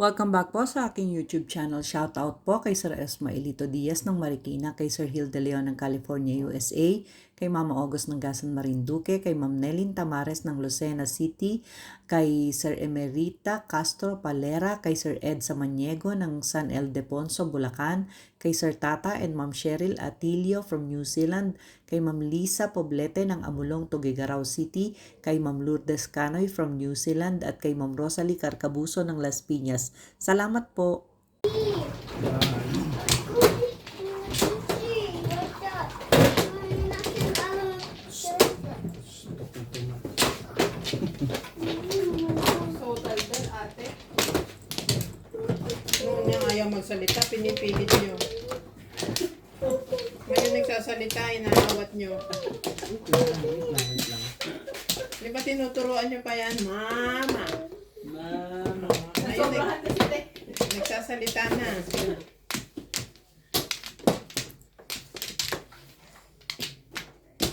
Welcome back po sa aking YouTube channel. Shoutout po kay Sir Esmaelito Diaz ng Marikina, kay Sir Hilde Leon ng California, USA, kay Mama August ng Gasan Marinduque, kay Ma'am Nelin Tamares ng Lucena City, kay Sir Emerita Castro Palera, kay Sir Ed Samaniego ng San Ildefonso, Bulacan, kay Sir Tata and Ma'am Cheryl Atilio from New Zealand, kay Ma'am Lisa Poblete ng Amulong, Tuguegarao City, kay Ma'am Lourdes Canoy from New Zealand at kay Ma'am Rosalie Carcabuso ng Las Piñas. Salamat po. Noon niya ayaw magsalita, pinipilit niyo. Ngayon nagsasalita, inaawat niyo. Wait lang. Di ba tinuturuan niyo pa yan? Mama! Mama. Ngayon nagsasalita na.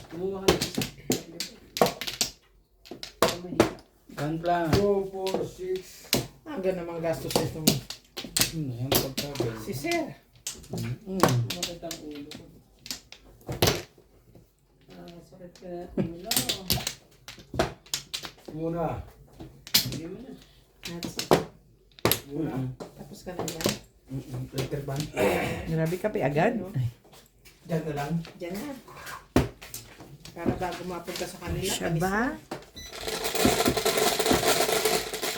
Kumuha ka lang. One plan. 2, 4, 6. Hanggang namang gastos ito. Yan pagkabel. Si Sir. Makita ang ulo ko. Sakit ka na ulo. Muna. Hindi mo na. Muna. Tapos ka na dyan. Letter band. Grabe ka pa agad. Diyan na lang. Dyan na. Para bago mapunta sa kanila. Kasya alis ba? na.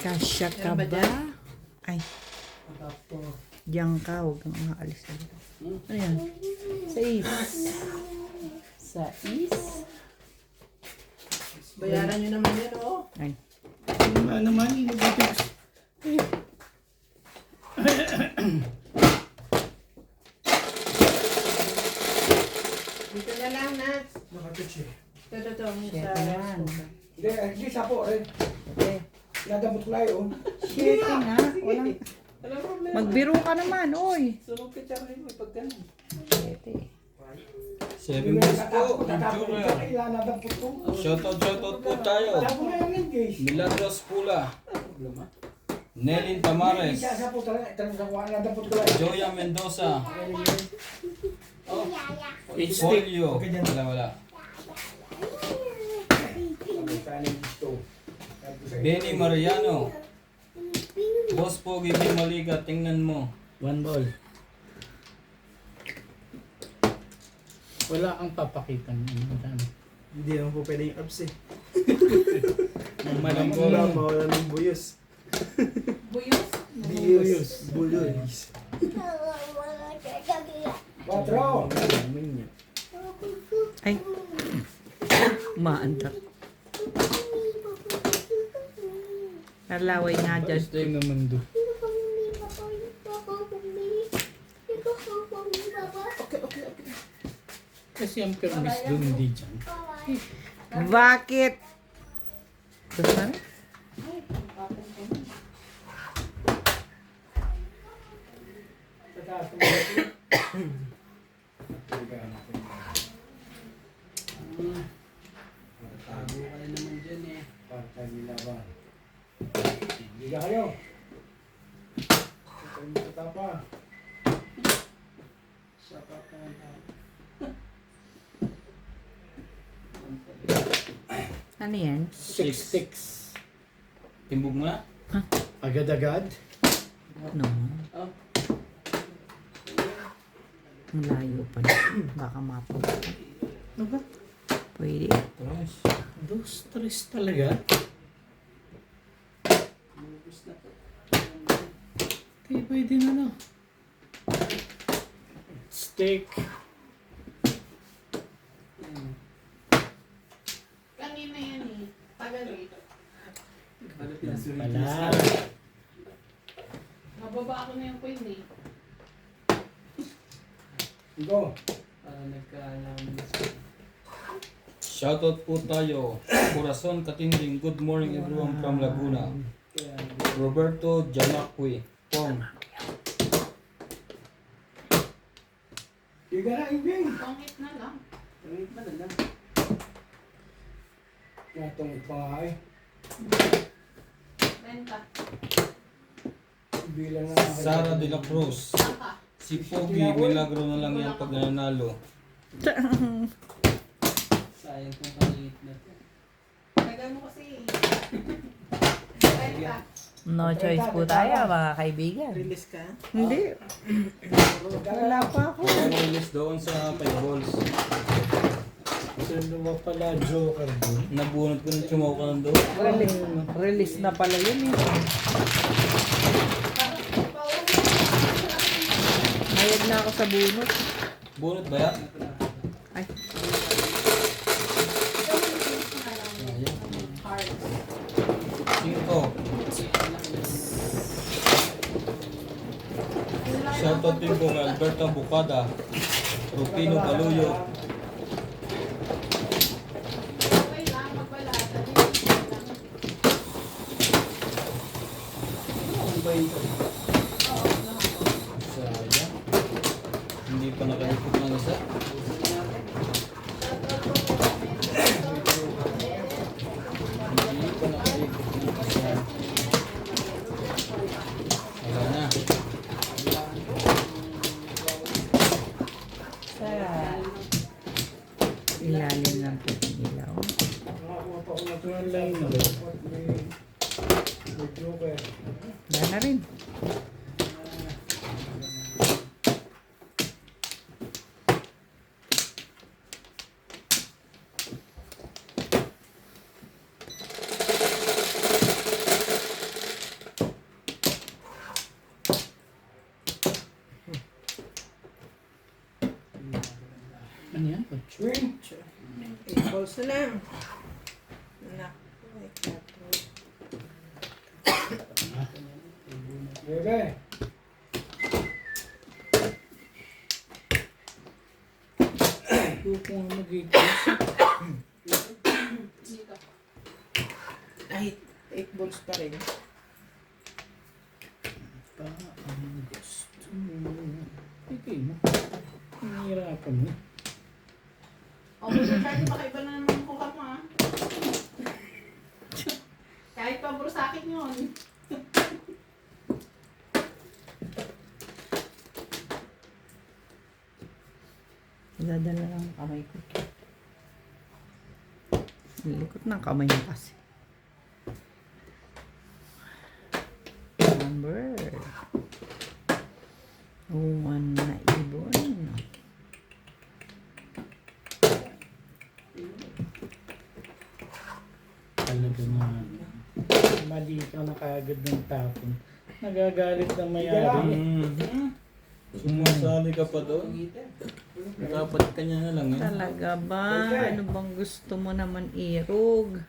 Kasya ka Meron ba ba? dyan? Ay, Tapos. diyan ka. Huwag kang umaalis na dito. Ano yan? Sais. Sais. Bayaran nyo naman yan, oh. Ay. Ano naman, inibigay. Dito na lang, Nats. Nakatouch eh. Ito. Shit Sa naman. Hindi, sapo rin. Okay. Nadamot ko lang yun. Shit nga. Walang... Walang problema. Magbiro ka naman, oy. Sunod ka siya rin, may pagkanan. Shit eh. 7 days po. Tatapon Jura. ito. Kailangan nadamot ko. Shoutout po tayo. Tapos na yung engage. Milagros Pula. Nelin Tamares. Isa sa po talaga. Nadamot ko lang. Joya Mendoza. Oh. Polio. Wala. Saan yung gusto? Benny Mariano. Boss Pogi Maliga, tingnan mo. One ball. Wala kang papakita ng ano. Hindi naman po pwede yung abs eh. Malambol. Wala, mawala ng buyos. Buyos? Buyos. Buyos. 4. Ay. Maandar. Nalaway nga dyan. Gusto yung naman do. Kasi ang permis doon hindi dyan. Bakit? Gusto na? Tago ka na naman dyan eh. Partay nilaban. Hindi ka kayo. Ito yung matapa. Ano yan? 6-6. Timbog mo na? Agad-agad. No. Oh. Malayo pa na. Baka mapunta. Ano ba? Pwede. Tres. 2-3 talaga. Okay, pwede na no. Steak. Kanina yan eh. Tagal eh. Pala. Mababa ako na yung coin eh. Ito. Shoutout po tayo. Corazon Katinding. Good morning everyone from Laguna. Roberto Jamacqui. Pong. Hindi ka na ibig. Pangit na lang. Natong pa nga eh. Renta. Bilang na Sara de la Cruz. Si Pogi, milagro na lang yan pag nanalo. Sayang kung kaliit na. Tagal mo kasi. Tagal ka. No choice po tayo, mga kaibigan. Release ka? Hindi. Wala pa ako. Release doon sa 5 balls. Sino ba pala Joker doon? Nabunot ko ng chumaw ka doon. Release na pala yun eh. Mayag na ako sa bunot. Bunot ba yan? Ay. Cinco. Shoutout din po kay Alberta Bucada, Rufino Baluyo, Okay lang, magwala. sayang. Hindi pa nakalikot ng isa. Hindi pa nakalikot ng isa. Wala na. Sa ilalim ng ilaw. Nakakuha pa ako ng Yung line na. may Joker. Wala na rin. Ano yan? Swing! 8 balls na lang. Anak. Ay, 4. Bebe! Kung mag-iikos. Ay, 8 balls pa rin. Pa ang gusto mo. Ikay mo. Nahihirapan mo. O, Charlie, baka iba na naman kuha mo, ha? Kahit pabor sa akin yun. Dadala lang ang kamay ko. Likot ng kamay mo kasi. Number. One na ibon. Talaga na. Mali ka na kaagad ng tapon. Nagagalit na may-ari. Sumasali ka pa doon? Dapat kanya na lang yan. Talaga ba? Ano bang gusto mo naman irog?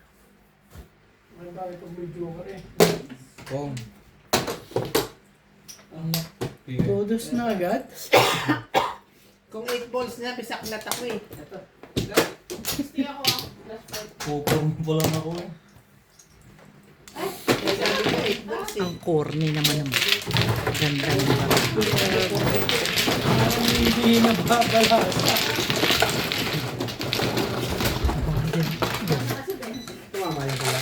Ang dami pag may Joker eh. Kong. Todos na agad? Kung 8 balls na, pisaklat ako eh. Gusto ako, ha? Last five. Pupong pa lang ako eh. May sabi ko 8 balls eh. Ang corny naman ng ganda ng Parang hindi na babalasa. Tumama yan pala.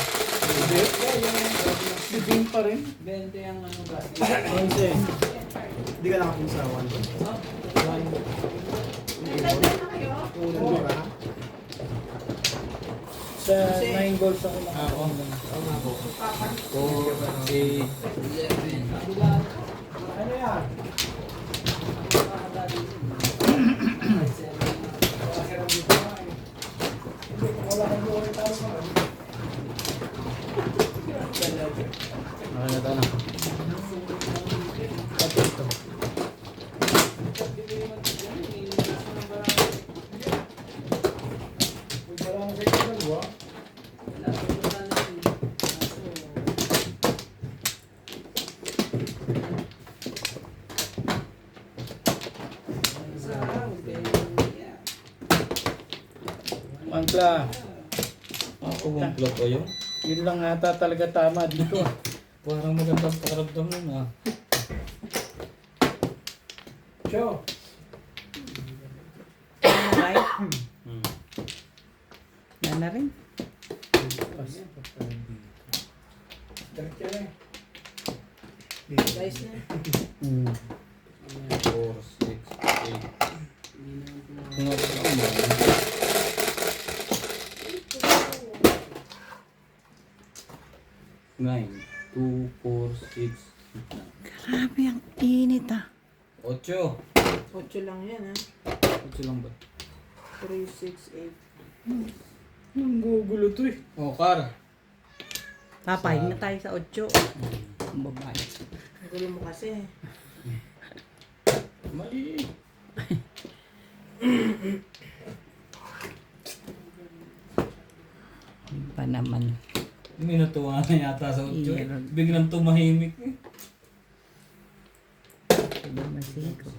Si Bing pa rin. 11. Hindi ka nakapunsawan. Nagdagdag na kayo? Hindi ba? Sa 9 goals ako Ako. nakakuha. 4, 8, 11. Ano yan? Wala kang Joker tayo pa. Nakakita na. Wala kang Joker dalawa. Mangkla. Ako bang plot ko yun? Yun lang ata talaga tama dito. Parang magandang pakaramdam nun ah. Joe! right? Hmm. Yan na rin. Diretso na eh. Guys na. 4, 6, 8. Ano ba? 9, 2, 4, 6, 9. Grabe, ang init 8. 8 lang yan ha. 8 lang ba? 3, 6, 8. Ang gugulo to eh. Oh, Kar. Papayag na tayo sa 8. Ang babae. Ang gulo mo kasi. Mali. Pa naman. May natuwa na yata sa 8. Iya. Biglang tumahimik eh. Iba masiko.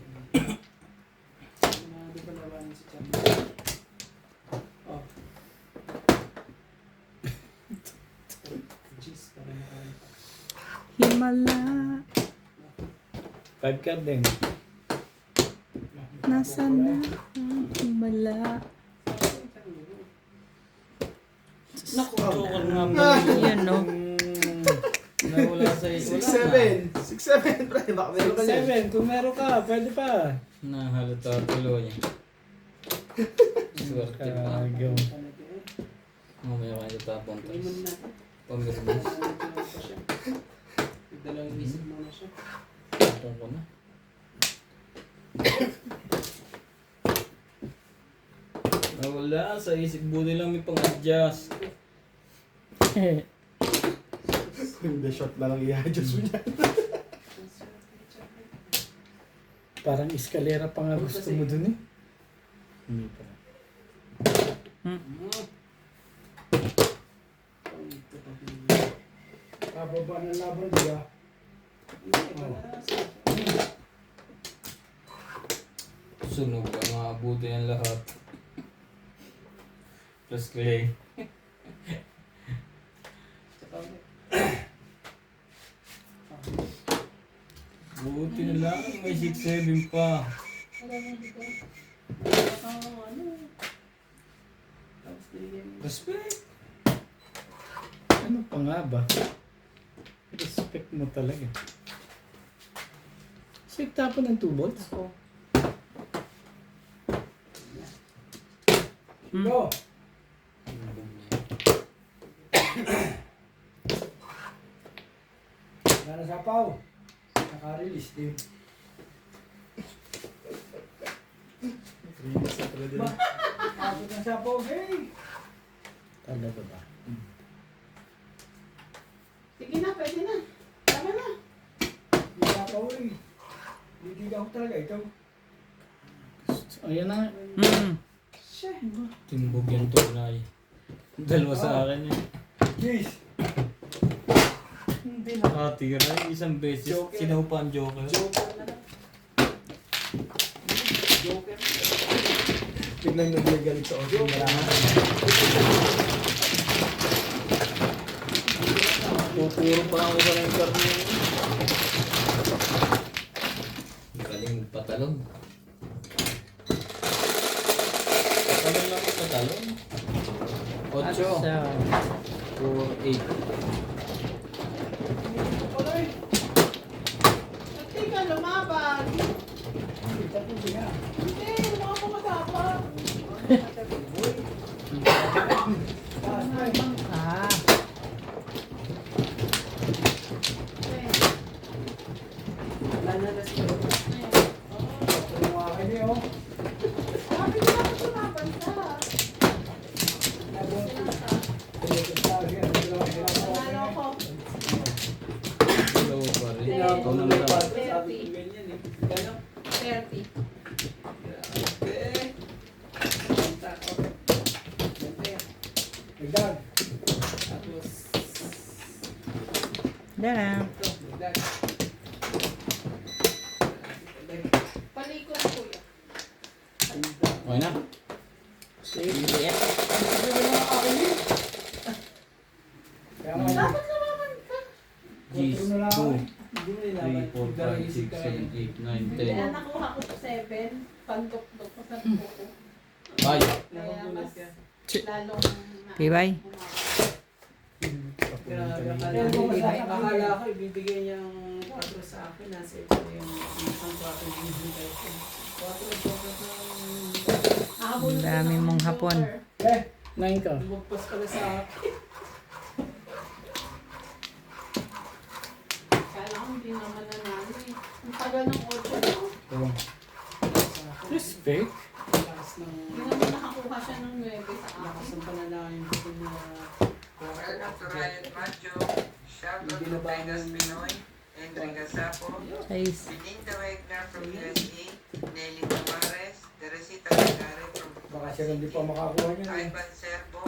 Himala, 5 card din. nasa na ang himala. Naku, joker nga pala. Yan no. Nawala sa iyo. 6-7. 6-7, pre. Baka meron ka niyan. 7, kung meron ka, pwede pa. Nahalata tulo niya. Swerte pa. Kagaw. Mamaya kayo tapon to. Pamirbis. Dalawang isip mo na siya. Tapon ko na. Nawala sa isip, buti lang may pang-adjust. Hindi, shot na lang i-adjust mo niyan. Parang eskalera pa nga gusto mo dun eh. Hindi pa. Kababa ng laban, di ba? Sunog ang maabuti ang lahat. Plus clay. Buti na lang, may 6-7 pa. Respect. Ano pa nga ba? Respect mo talaga. Sik tapon ng 2 volts? Ako. Go! Nana sapaw. Naka-release din. Abot ng sapaw, hey! Talaga ba? Sige na, pwede na. Tama na. Yung sapaw, eh. Hindi ako talaga, ikaw. Ayan na. Timbog yung tunay. Dalawa sa akin yun. Yes! Hindi nakatira. Isang beses. Joker. Sinaw pa ang joker. Joker na lang. Joker. Biglang nagagalit sa audio. Pupuro pa ako sa ng karne. Galing patalon. Patalon lang ang patalon. 8, 4, 8. Teka, lumaban. Hindi, lumabang ka dapat. Wala na na siya. Yung mga kanya, oh. Sabi ko dapat lumaban ka. Nanalo ko. Hello pa rin. Ikaw na lang. 30. Nagdag. Dala. Paliko na kuya. Okay na. Kaya nga, Dapat lumaban ka. G's, Control na lang ako, 2, eh. 3, 4, 5, 6, 7, 8, 9, Kaya 10. nakuha ko to 7. Pandok-dok ko sa buko. Ay! Kaya mas lalong Tibay. umabot. Kaya kung akala ko, ibibigay niyang 4 sa akin, nasa ito yung isang 4 yung hintay ko. 4 Ang dami mong hapon. Eh, 9 ka. Lumagpas pala sa akin. Kala ko hindi naman nanalo eh. Ang tagal ng 8 no? Oh. Respect. Lakas ng... Hindi naman nakakuha siya ng 9 sa akin. Lakas ng panalangin ko na... Welcome to Ryan Macho, Shoutout to Titus Pinoy, Henry Gasapo, Guys, Belinda Wegner from USA, Nelly Tamares, Teresita Lagare from baka siya hindi pa makakuha niya. Eh. Ivan Serbo,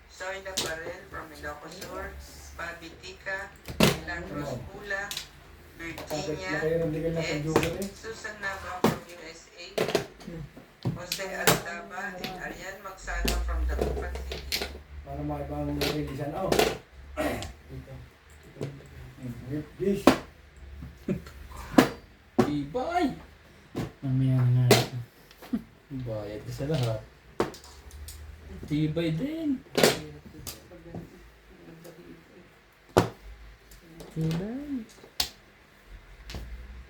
Soyda Parel from Ilocos Sur, Bobby Tica, Milagros Pula, Kapit na Virginia, kayo ng legal na Eds, pag-jugal eh. Susan Nava from USA, Jose Artaba, and Arian Magsala from Dagupan City. Para makibang releasean. Oh. This. Tibay! Mamaya na nga. Bayad ka sa lahat. Tibay din. diba?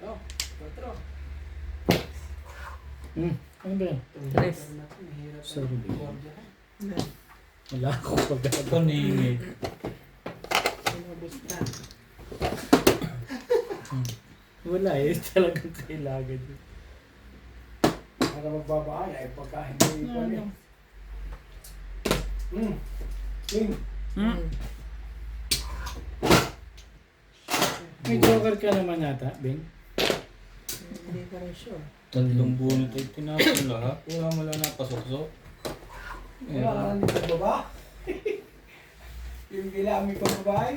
Oh, 4. Ano ba yan? Tres. Sorry, babe. Wala akong pag-aba. Paningid. Sinubos na. Wala eh. Talagang kailangan yun. Para magbabahay ay pagka hindi pa niya. King. May joker ka naman yata, Bing. Hindi ka rin sure. Tatlong bunot ay tinapon lahat. Wala napasok-sok. Wala ka nang pagbaba. Yung ginamit kong babae.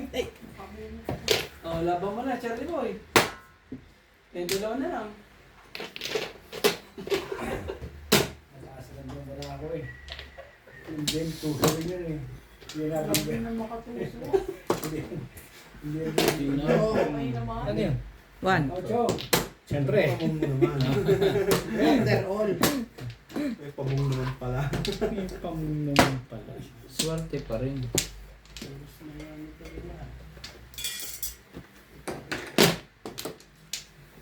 Oh, laban mo na, Charlie Boy. Yung dalawa na lang. Mataas lang doon wala ako eh. Yung game 2 rin yun eh. Hindi namin Sabi game. na makatuso. Hindi Hindi na. Okay naman. Ano yun? 1. Ocho. Siyempre. Overall. May pabong naman pala. May pamong naman pala. Swerte pa rin.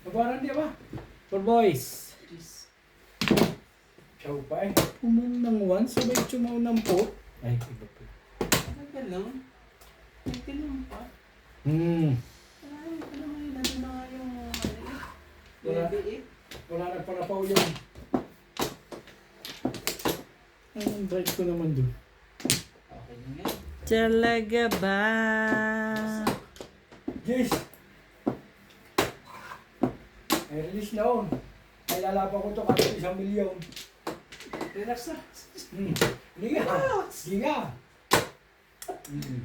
Nabaran di ba? For boys. Siyaw pa eh. Umang ng 1, sabay chumaw ng 4. Ay, iba pa. Talaga lang. May tinong pa. Hmm. Ay, ito naman yung nandun na nga yung Wala. maliit. Wala na para pa yun. Anong drive ko naman doon? Okay na nga. Talaga ba? Yes! Ay release na on. Ay lalaban ko to kasi 1 milyon. Relax na. Hindi nga. Hindi nga.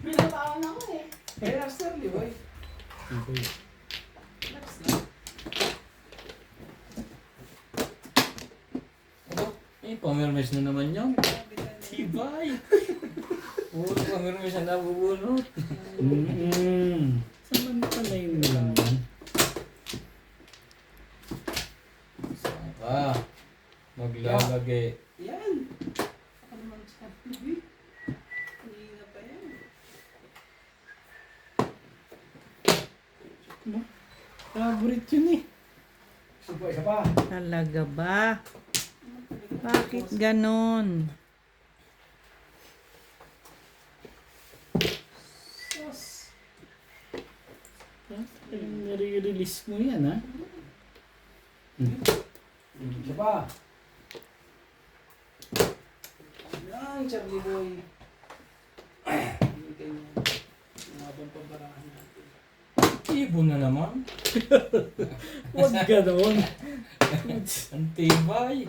Pinatawan ako eh. Relax na, Liboy. Okay. Relax na. Eh, pamirmes na naman yan. Tibay! Puro pamirmes na nabubunot. Saan ba pala yung nilang yan? Saan ka? Maglalagay. Yan. Ako naman siya. Hindi na pa yan. Favorite yun eh. Isa pa. Talaga ba? Bakit ganon? Sus. Nare-release mo yan ha? Isa pa. Yan, Charlie Boy. Hindi kayo nabang pabarahan natin. Ibo na naman. Huwag ganon. Ang tibay.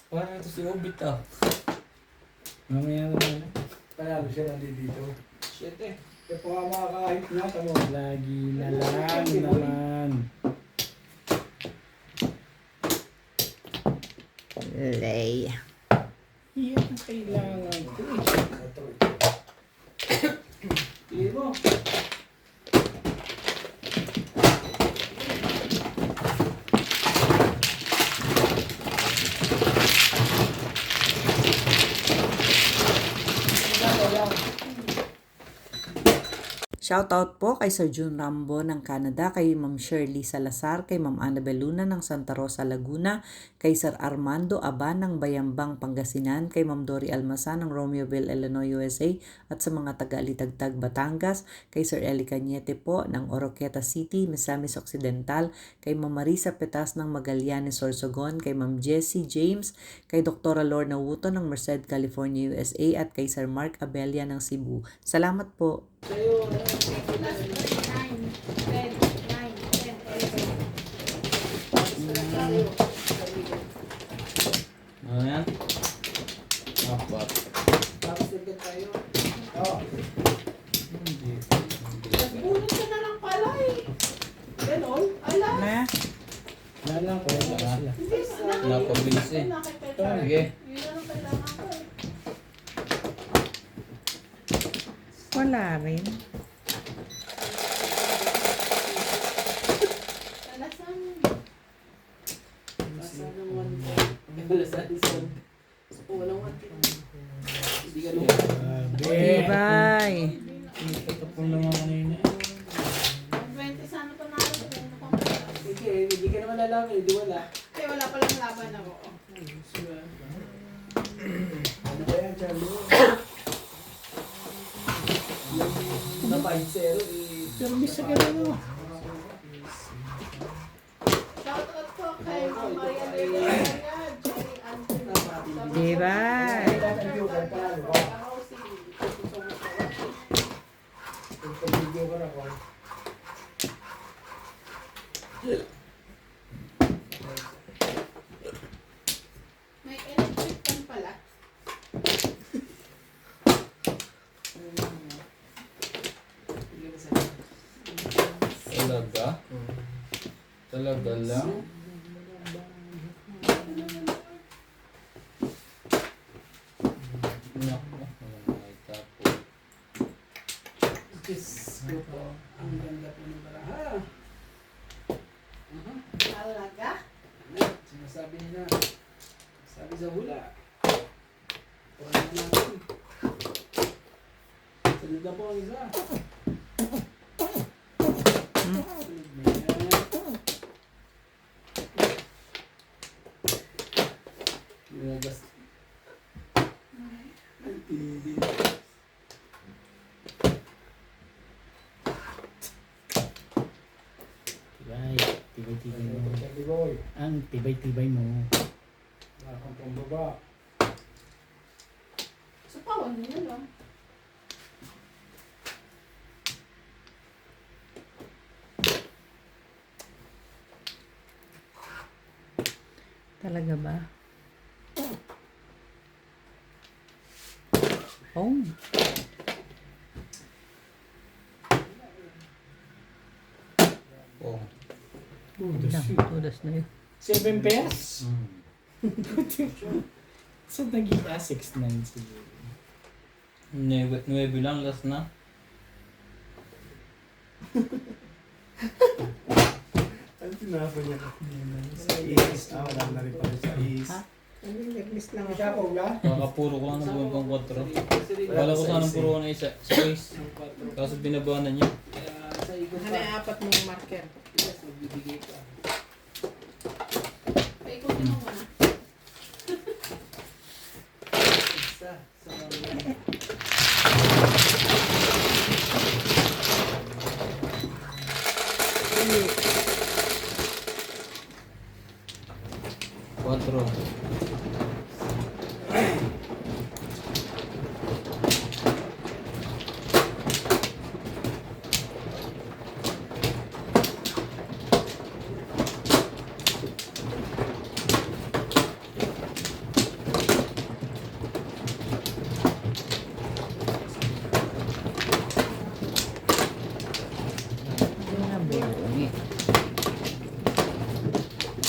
Parang ito si Obit ah. Mamaya naman. Panalo siya nandito. Shit eh. Kaya pa nga makakahit nga. Tamo. Lagi na lang naman. Lay. Yan ang kailangan ko eh. Hindi mo. Shoutout po kay Sir June Rambo ng Canada, kay Ma'am Shirley Salazar, kay Ma'am Annabel Luna ng Santa Rosa, Laguna, kay Sir Armando Aban ng Bayambang, Pangasinan, kay Ma'am Dory Almasan ng Romeoville, Illinois, USA, at sa mga taga-Alitagtag, Batangas, kay Sir Eli Cañete po ng Oroquieta City, Misamis Occidental, kay Ma'am Marisa Petas ng Magallanes, Sorsogon, kay Ma'am Jessie James, kay Dr. Lorna Wuto ng Merced, California, USA, at kay Sir Mark Abella ng Cebu. Salamat po. Sa'yo, Plus 9, 10, 9, 10, 11. Ano yan? Apat. tapos nagdag tayo. Oo. Hindi. Bunot ka na lang pala eh. Ganon? Ala. Na? Wala lang ko. Wala sila. Hindi, Napabilis eh. nakipeta. Sige. Yun na lang kailangan ko eh. Wala rin. Alasan. Asan ang 1 point? Asan isang? Walang 1 point. Hindi ka naman. Tibay. Ito po naman kanina. 20 sana pa natin. Sige, hindi ka naman lalaman. Hindi wala. Kaya wala palang laban ako. Ano ba yan, Charlie? Na 5-0 eh. Pero bisa ka na no. Shoutout po kay Ma'am Maria Lea, Jerry Anthony. Tibay. Thank you, Carpal. Pag-video ka na ko. May electric fan pala. Talaga? Talaga lang? Naku, walang makita po. Diyos ko po. Ang ganda po ng baraha. Talaga? Sinasabi nila. Sabi sa hula. Kuha na natin. Sunod na po ang isa. Sunod na yan. Lumabas. Ang tindi. Tibay. Tibay-tibay mo. Sabi boy. Ang tibay-tibay mo. Nakakang pambaba. Sa pawan nyo lang. Talaga ba? Oh. Oh. Tudas na yun. 7 pairs? Mm. So naging 6-9 siguro. 9 lang, last na. Ano tinapon niya? Sa is. Wala na rin pala sa is. Ha? Nag-miss lang siya po ba? Kakapuro ko lang ng buwan pang 4. Wala ko sanang puro ko na isa. Sa ace. Kaso binabanan niya. Sa ikot Ano yung apat mong marker? Yes, magbibigay pa. Paikutin mo muna. Isa. Sa mga. Quatro.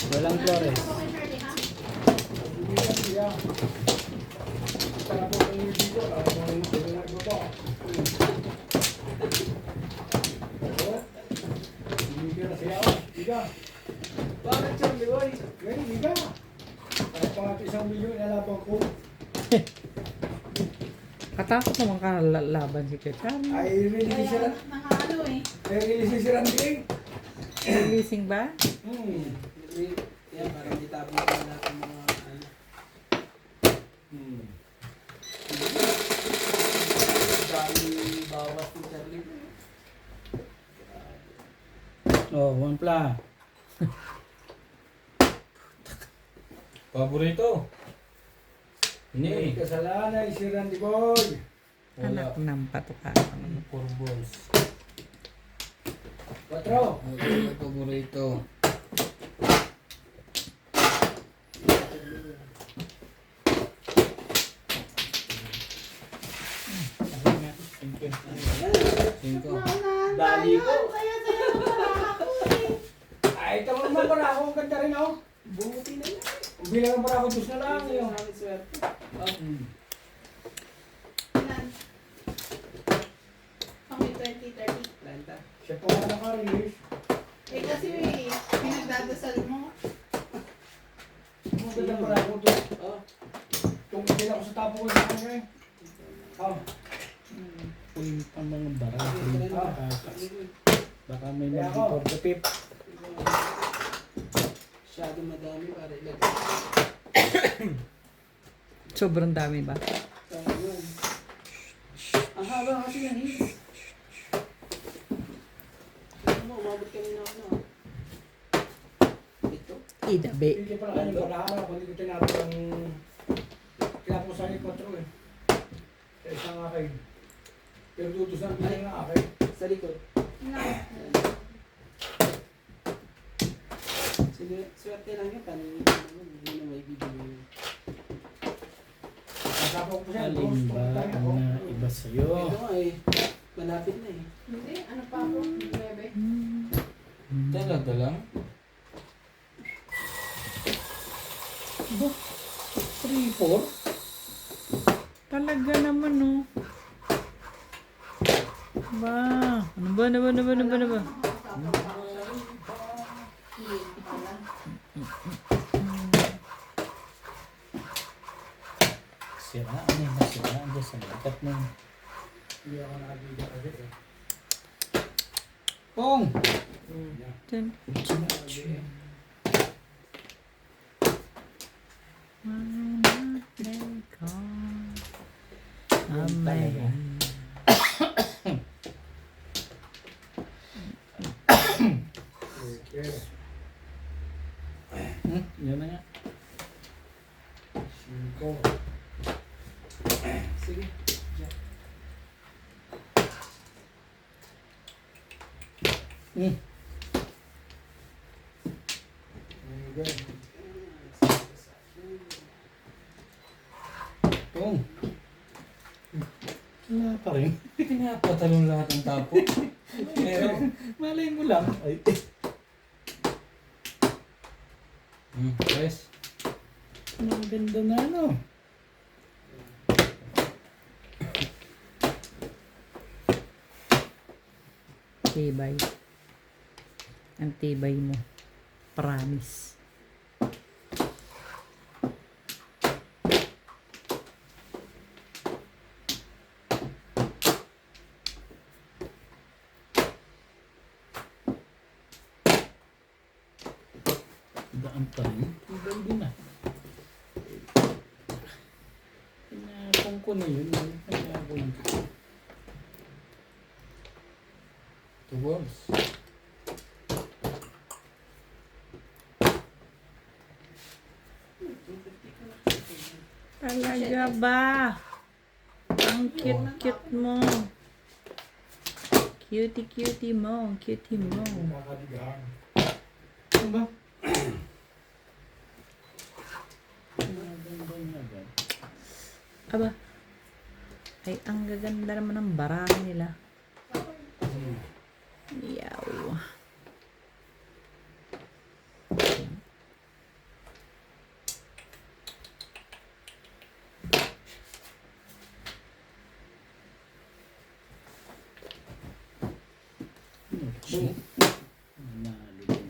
Walang Flores. Okay, Charlie, ha? Bibigyan siya. Para po kayo dito. Ako yung kailangan ko po. Bibigyan siya. Liga. Bakit siya, Liway? Ngayon, liga. Para pangat 1 milyon nalaban ko. Katakot naman ka laban si Kechan. Ay, really siya. Kaya naka May release si Randy. Releasing ba? Yan, para di tapon ko natin mga ano. Dami bawas ni Charlie. Oh, one pla. Paborito. May Hindi. kasalanan si Randy Boy. Anak ng patuka. 4 balls. 4. Wala paborito. Thank you. 5. Dali ko. Ay, ito naman para ako. Ang ganda rin ako. Buti na lang. Bilang para ako dos na lang. Yung. Maraming swerte. Kami 20-30. Planta. Siya pa nga naka-release. Eh kasi pinagdadasal mo. Ang ganda para ako dos. Oh. Tungkol ako sa tapo ko sa kanya eh. Uy, pa mga barang. Baka may Kaya mag-report ako. the pip. Masyado madami para ilagay. Sobrang dami ba? Kaya yun. Ang haba kasi ng hits. Ano mo, umabot kami na ano. Ito. Idabe. Hindi pala kanyang barahan ako. Hindi ko tinapos ang... Kinapusan ni 4 eh. Sa isang akin. Pero tutusan ko ng akin. Sa likod. Sige, swerte lang yun. Paningin ko naman. Hindi na may video yun. Nasapaw ko siya. Alin ba ang naiba sa'yo? Ito nga eh. Malapit na eh. Hindi, ano pa ako? 9. Talaga lang? 3-4? Talaga naman, no? Ba? Ano ba? Sira, ano yung nasira? Andiyan sa lakat mo. Hindi ako nakabigyan kasi eh. Pong! Dun. Amen. Okay. Yan na nga. 5. Sige. Pong! Wala pa rin. Pinapatalong lahat ng tapo. Pero, Malay mo lang. Ay, yes. ang ganda na ano. Tibay. Ang tibay mo. Promise. Daan pa rin. Ang ganda na. Pinapong ko na yun. Pinapong ko. 2 balls. Talaga ba? Ang cute-cute mo. Cutie mo. Cutie mo. Nakakadigaan. Ano ba? Ang ganda na agad. Aba. Ay, ang gaganda naman ng barahan nila. Yaw. Nanalo din.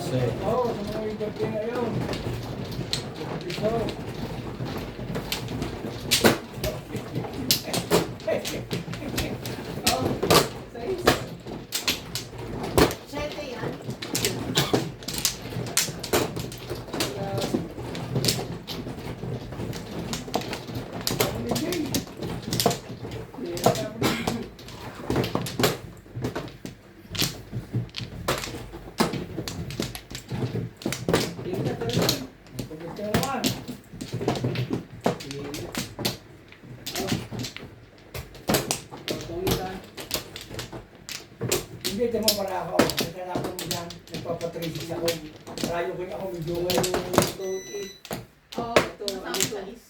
Set. Oo, sa mga iberte na yun. Ito. Siyete yan. Pagkita naman. Hindi, tama para ako. Nagkanapan mo dyan. Nagpapatrisis ako. Rayo ko ako medyo ngayon. Oo, kasama sa is.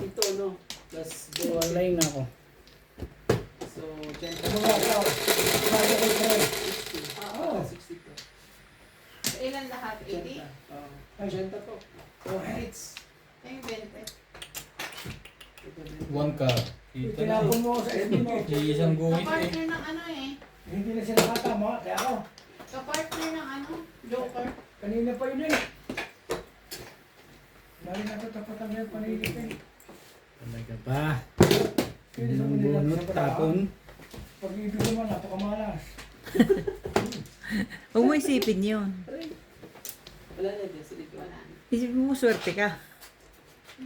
Ito, no? Plus Walay na ako. So, 10. Ano nga ikaw? Rayo ko ito. Oo. 60 to. So, ilan lahat? 80? Ay, 80 to. Oh, hits. Yung 20. 1 ka. Kita na. Tinapon mo sa SB mo. Isang guhit eh. Kapartner ng ano eh. Hindi na siya nakatama. Kaya ako. Kapartner ng ano? Joker. Kanina pa yun eh. Lagi natatapat ang may panilit eh. Talaga ba? Pwede sa Manila. Bunot tapon. Pag-ibig naman, napakamalas. Huwag mo isipin yun. Wala na din, sa likod. Wala na. Isipin mo, swerte ka.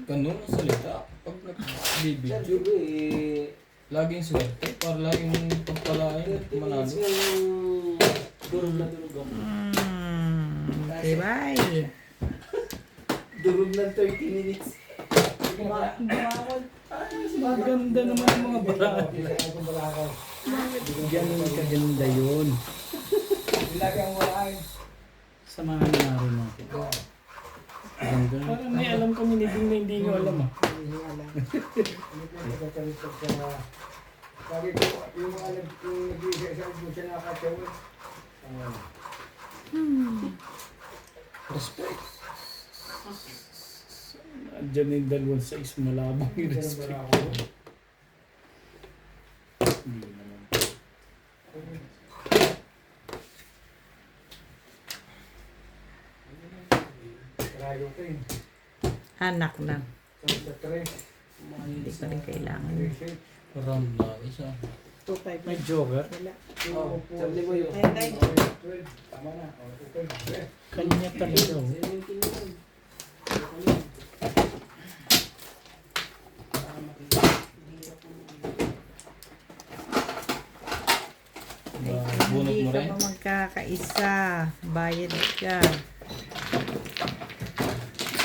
Ganun ang salita. Pag nagbibidyo, Sabi eh, laging swerte. Para laging pagpalain. 30 minutes Manalo. nga yung durog na durog ako. Bye-bye. Durog ng 30 minutes. Sige na. Bumakon. Maganda naman ang mga barako. Barako. Ganun kaganda yun. Lagi ang walain. Samahan na rin natin. Ganda. Parang may alam kami ni Ding na hindi nyo alam ah. Sabi ko, yung mga yung nag-iisa-isa mo siya nakakatawag. Respect. Andiyan yung dalawang size malabang yung Pero respect. barako. Hindi naman. Rayo ko yun. Anak lang. Sa tres. Hindi ko rin kailangan. Round na isa. May joker. Oh, sabi mo yun. Tama na. Okay. Kanya talaga oh. 17 yun. Bunot Hindi mo ka rin. pa magkakaisa. Bayad ka.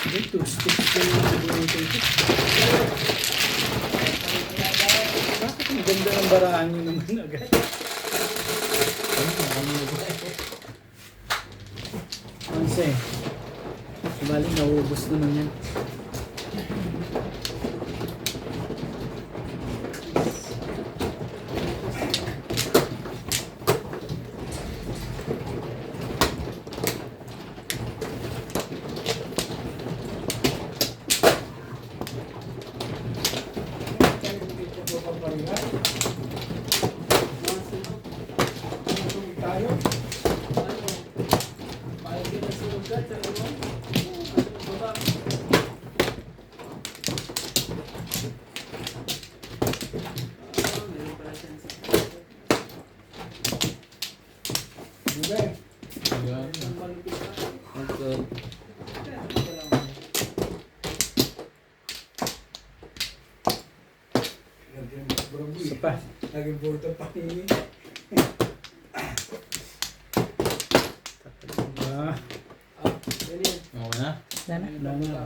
Hindi, 2 sticks ko yung gagawin ko. Bakit ang ganda ng barahan nyo naman agad? Onse. Bali, naubos naman yan. Tayo. Diba? Ayan. Okay. Isa pa. Naging burto pa ni. Ah, Okay na? Sana. wala na.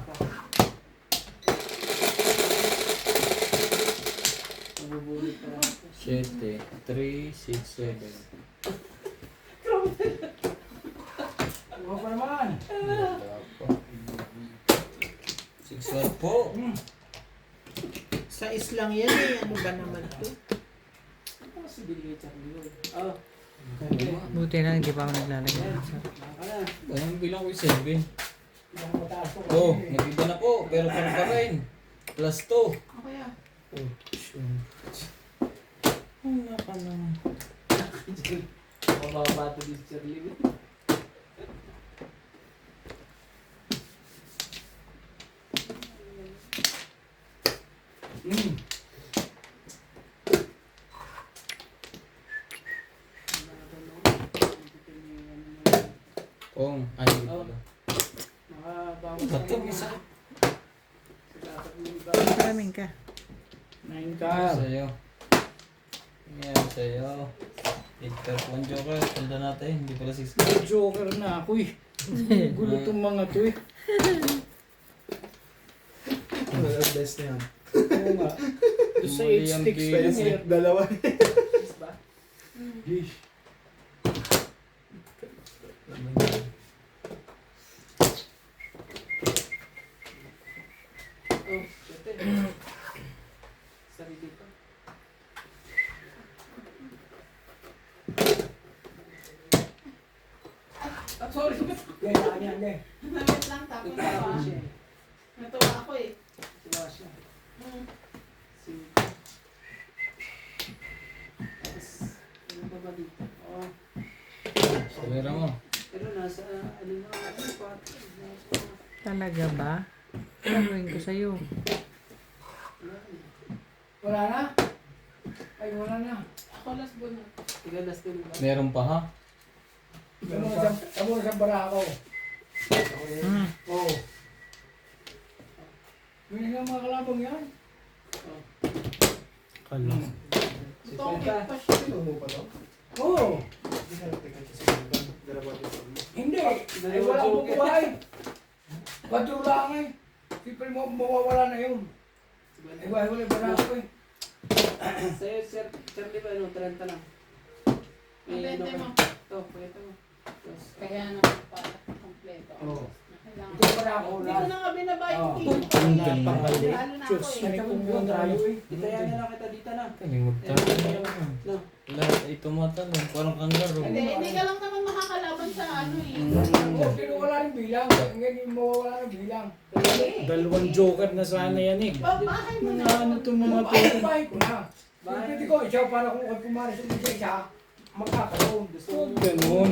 Nabubulit pa lang. 7, 3, 6, 7. Huwag pa naman. 6 po. Sa islang yan eh. Ano ba naman ito? Ano si Billy Charlie yun? Oh. Buti na hindi pa ako naglalagay. Anong bilang ko 7? Ilang mataas ko. Oh, nag-iba na po. Pero pa rin. Plus 2. Ako yan. Oh, sure. Wala ka na. Mababa ito si Charlie. Pong. Ay, hindi pala. Nakabawas Tatlo, isa. Maraming ka. 9 Yan ka. sa'yo. Yan sa'yo. 8 per po ang joker. Tanda natin. Hindi pala 6 May joker na ako eh. Gulo tong mga to eh. Ano ang best na yan? Oo nga. Doon sa Mali 8 ang sticks pa bilis yun. eh. Dalawa. Gish. Oh, shit. Sarili pa. Ah, sorry. Yan. Namit lang tapos Nagkakaroon siya. natuwa ako eh. Diba siya? Mm. Sige. Tapos, ano ba ba dito? Oh, Kamera mo. pero nasa, ano na, ano pa? Talaga ba? Gagawin ko sa'yo. Wala na? Ay, wala na. Ako last buwan na. Tigalas din ba? Meron pa ha? Tamo na sa barako. Oo. May nga mga kalabang yan. Kala. Tokyo pa siya. Ito mo pa to? Oo. Hindi ka nagtaka sa sinugan. Dalawa din sa ulo. Hindi. Ay, wala akong buhay. Badyo lang eh. Siyempre mawawala na yun. Ay, wala barako eh. Sa'yo, sir, di ba, ano, 30 lang. Ang bente mo. Ito, pakita mo. Tapos, Kaya naman pala kompleto. Oo. Kailangan. Ito barako Hindi ko lang. na nga binabayad Oh. kilo ko. Ang Lalo na ako Diyos, eh. may Ito kumuha mo tayo eh. itayan na lang kita dito na. Kaling magtanong. No. Lahat ay tumatanong. Parang kangaroo. Hindi ka lang naman makakalaban sa ano eh. Oo, pero wala rin bilang. Ngayon mawawala ng bilang. Dalawang joker na sana yan eh. Babahay mo na. Ano itong mga to? Bahay ko na. Pwede ko, isa para kung pumaris ulit sa isa, magkakaroon. Huwag ganun.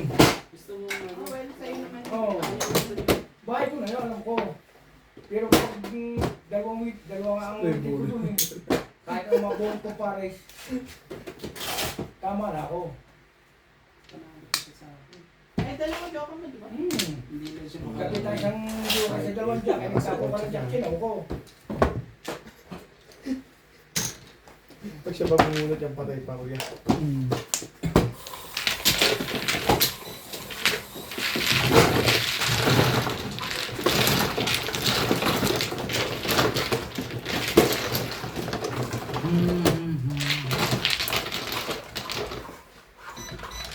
Gusto mo, Oh, ano? well, sa'yo naman. Oo. Bahay ko na yun, alam ko. Pero pag dalawang ang hindi ko dun eh. Kahit ang mabuong ko pares, tama na ako. Eh, dalawang joke mo, di ba? Hindi na siya Kapita isang dura sa dalawang jack, ay nagsapo pa ng jack, sinaw ko. Pag siya mabumunod yung patay pa ko yan.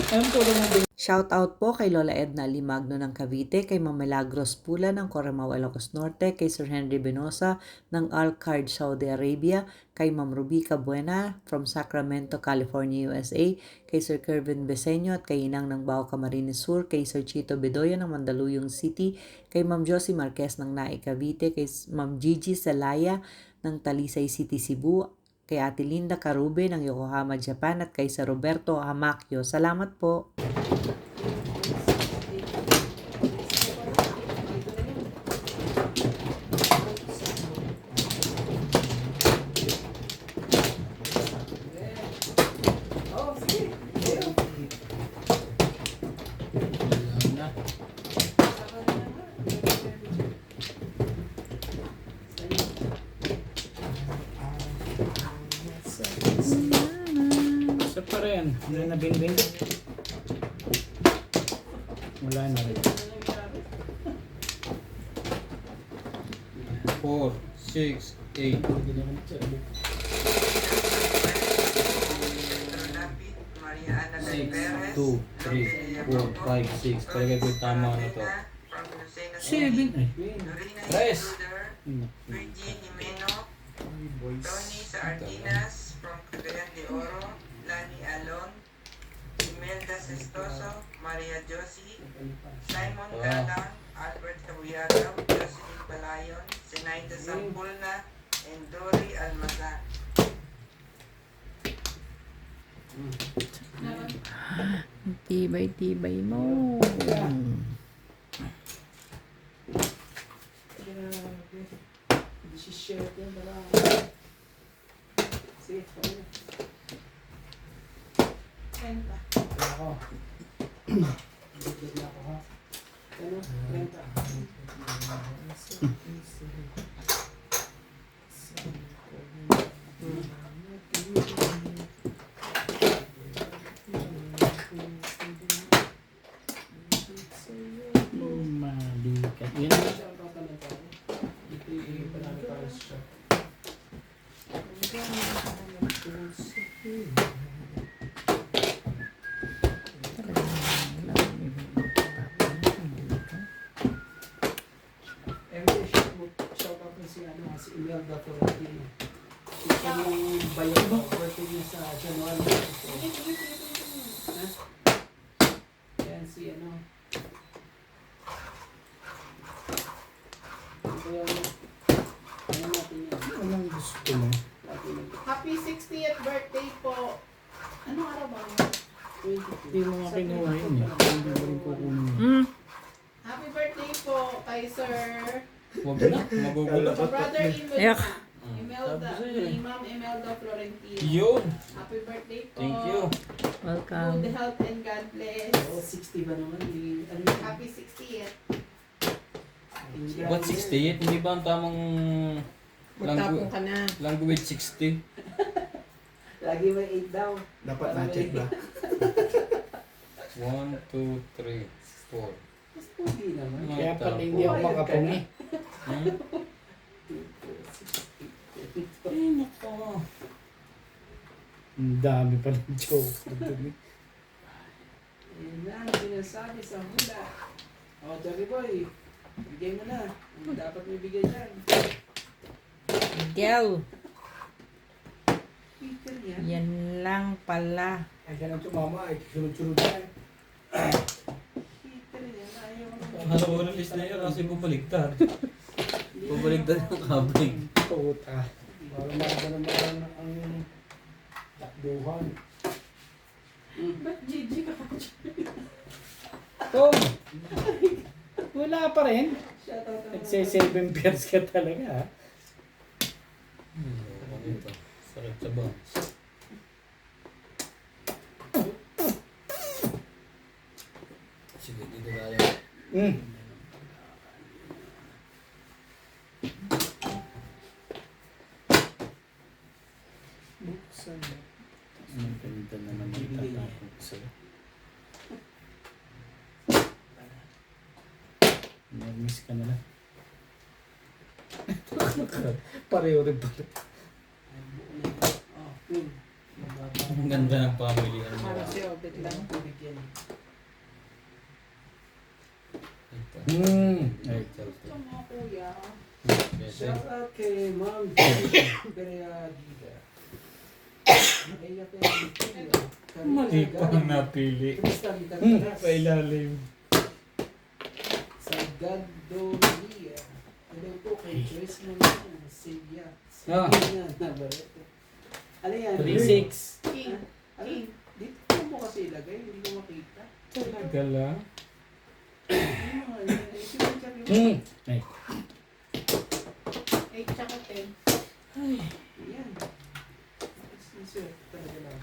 Ano to lang Shout out po kay Lola Edna Limagno ng Cavite, kay Ma'am Milagros Pula ng Coramao, Ilocos Norte, kay Sir Henry Benosa ng Al-Khard, Saudi Arabia, kay Ma'am Rubica Buena from Sacramento, California, USA, kay Sir Kervin Beseño at kay Inang ng Bao Camarines Sur, kay Sir Chito Bedoya ng Mandaluyong City, kay Ma'am Josie Marquez ng Nae Cavite, kay Ma'am Gigi Salaya ng Talisay City, Cebu, kay Ate Linda Carube ng Yokohama, Japan at kay Sir Roberto Hamakyo. Salamat po! Oh, sige. Alam na. Isa pa rin. Ano na binbin? Wala na rin. 4, 6, 8. Lapid, Maria Ana Del 6, Perez, 2, 3, 4, 5, 6. Palagay ko yung tama na to. from Lucena Seven. City, Ay. Norina Tres. Intruder, Hmm. Virgin Jimeno, Boys. Tony Sardinas from Cagayan de Oro, Lani Alon, Imelda Sestoso, Maria Josie, Simon Galang, Albert Cabuyagaw, Jocelyn Palayon, Zenaida Sampulna, and Dory Almazan. Tibay-tibay mo. Grabe. 17 yan, wala. Sige, paano? Benta. Kaya ako. Bigla ako ha. Ano? Renta. Malikat. Yun. Ito yung panalo para sa shop. Every shout out na si Imelda Florentino. Ito yung bayan ng birthday niya sa January 24. Ha? Yan si ano. Ito yung ano natin yan. Anong gusto mo? Happy 60th birthday po. Ano araw ba? 22. Hindi mo nga kinuha yun eh. Hindi mo rin kukunin. Happy birthday po kay Sir Huwag na, magugulat. Brother-in-law Yak. Imelda, Sabi sa'yo eh. ni Ma'am Imelda Florentino. Yun. Happy birthday po. Thank you. Welcome. Good health and God bless. Oh, 60 ba naman? Ano yun? Happy 60th. What 68? Hindi ba ang tamang Magtapon ka na. language 60? Lagi may 8 daw. Dapat na-check ba? 1, 2, 3, 4. Mas pogi naman. Kaya pala hindi ako makapungi. Hmm? Ay, nako. Ang dami pa ng joke. Yan na ang sinasabi sa hula. O, Jerry Boy, bigay mo na. Ano dapat may bigay dyan? Miguel, Peter yan. yan lang pala. Ay, siya lang sumama, ay sunod-sunod na eh. Peter yan. Ayaw mo na. Alam ko ng list na yun kasi bubaligtad. Bubaligtad yung kabling. Puta. Para makita naman ang takbuhan. Ba't GG ka? Tom! Wala pa rin. Shout out naman. Nagse-7 pairs ka talaga ha. Ito. Sakit sa ba? Sige, dito tayo. Buksan mo. Ang ganda naman yung tatapos ko sa'yo. Nag-miss ka na lang. Pareho rin pala. Ay, buo na yun. Oh, yun. Ang ganda ng family. Ano Para ba? sa'yo, bit lang. Tubig yan. Ito. Ay, Gusto mo, kuya. Shout out kay Ma'am Bereagida. Ay, Mali pa ang napili. Tristan Cantaras. Pailalim. Sa Gadolia. Hello po kay Joyce Manang. Silvia. Ah. Silvia na Barreto. Ano yan? 3-6. King. Ano? Dito mo kasi ilagay. Hindi ko makita. Talaga lang. Ano nga yan? Ay, sinadya ko. Ay. 8 tsaka 10. Yan. Sincere talaga lang.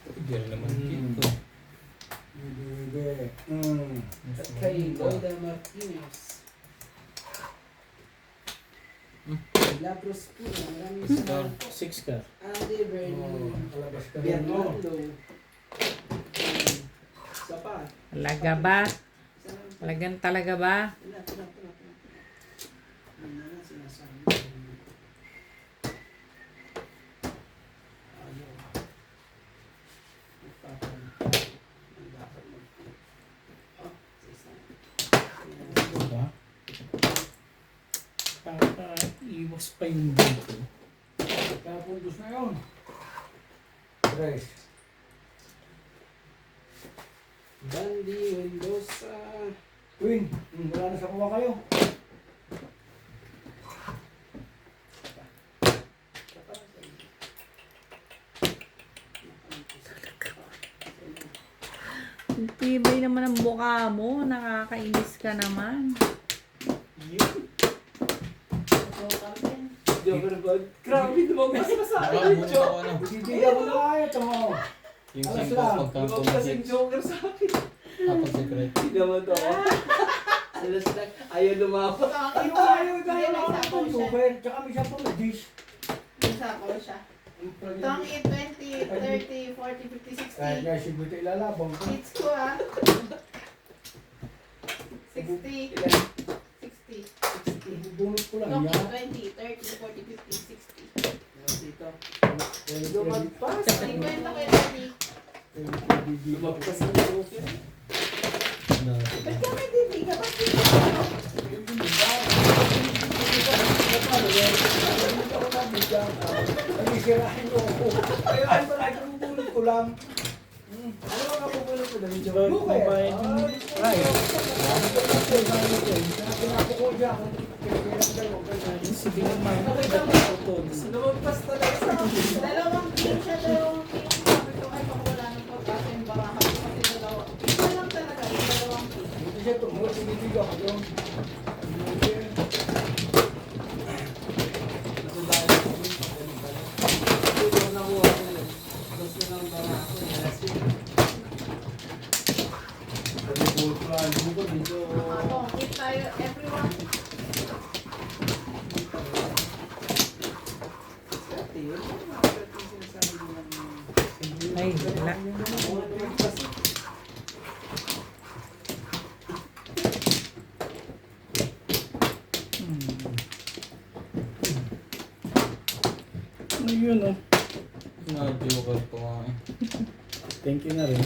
Hindi rin naman dito. At kay Golda Martinez. Labros po. Maraming salamat po. 6 ka. Andy Vernon. Palabas ka rin, no? Bernardo. Isa pa. Talaga ba? Isa lang. Talagang talaga ba? Wala. Ano na sinasabi. Ayaw. Nagpapalit. Ang dapat mag- Oh, sa isa. Diba? Para iwas pa yung dito. Kaya puntos na yun. Tres. Dandy Mendoza. Queen, wala na sa kuha kayo. Ang tibay naman ang mukha mo. Nakakainis ka naman. Joker God. Grabe lumabas ka sa akin. Nakabunta ko ano. Bibigyan ko na kayo ito. Yung Alas simple lang. pagkanto Lumabas ng kasing Joker sa akin. Apple secret. Hindi naman to. Alas na, ayaw lumapot. Tangin Yung mo. ayaw May tayo ako nagsapaw ng siya. super, tsaka may siya pang dish. Nagsapaw siya. Tangin 20, 30, 40, 50, Kahit 60. nga si Buti ilalabang ko. Hits ko ah. 60. 60. Ibubunot ko lang Tangin yan. 20, 30, 40, 50, 60. Dito. Lumagpas. 50 ko yung 30. Lumagpas ang lupa. Ba't ka may bibig? Ba't di ka Nagisirahin ko ako. Kaya ay pala, ibubunot ko lang. Ano ba kapupulot ko dali? Mabayad yung Right. Pinapo ko dyan. sige naman. Tutod. Lumagpas talaga sa akin. Dalawang team siya, dalawang team. Sabi ko, ay, baka wala nang pagkasa yung baraha ko kasi dalawa. Isa lang talaga, yung dalawang team. Hindi siya tumuot, sinibig ako doon. Ito nakuha ko yun. Gusto nang bara ako. Ako, keep tayo, everyone. Ay, wala. Ano yun oh. Na-joker ko nga eh. Thank you na rin.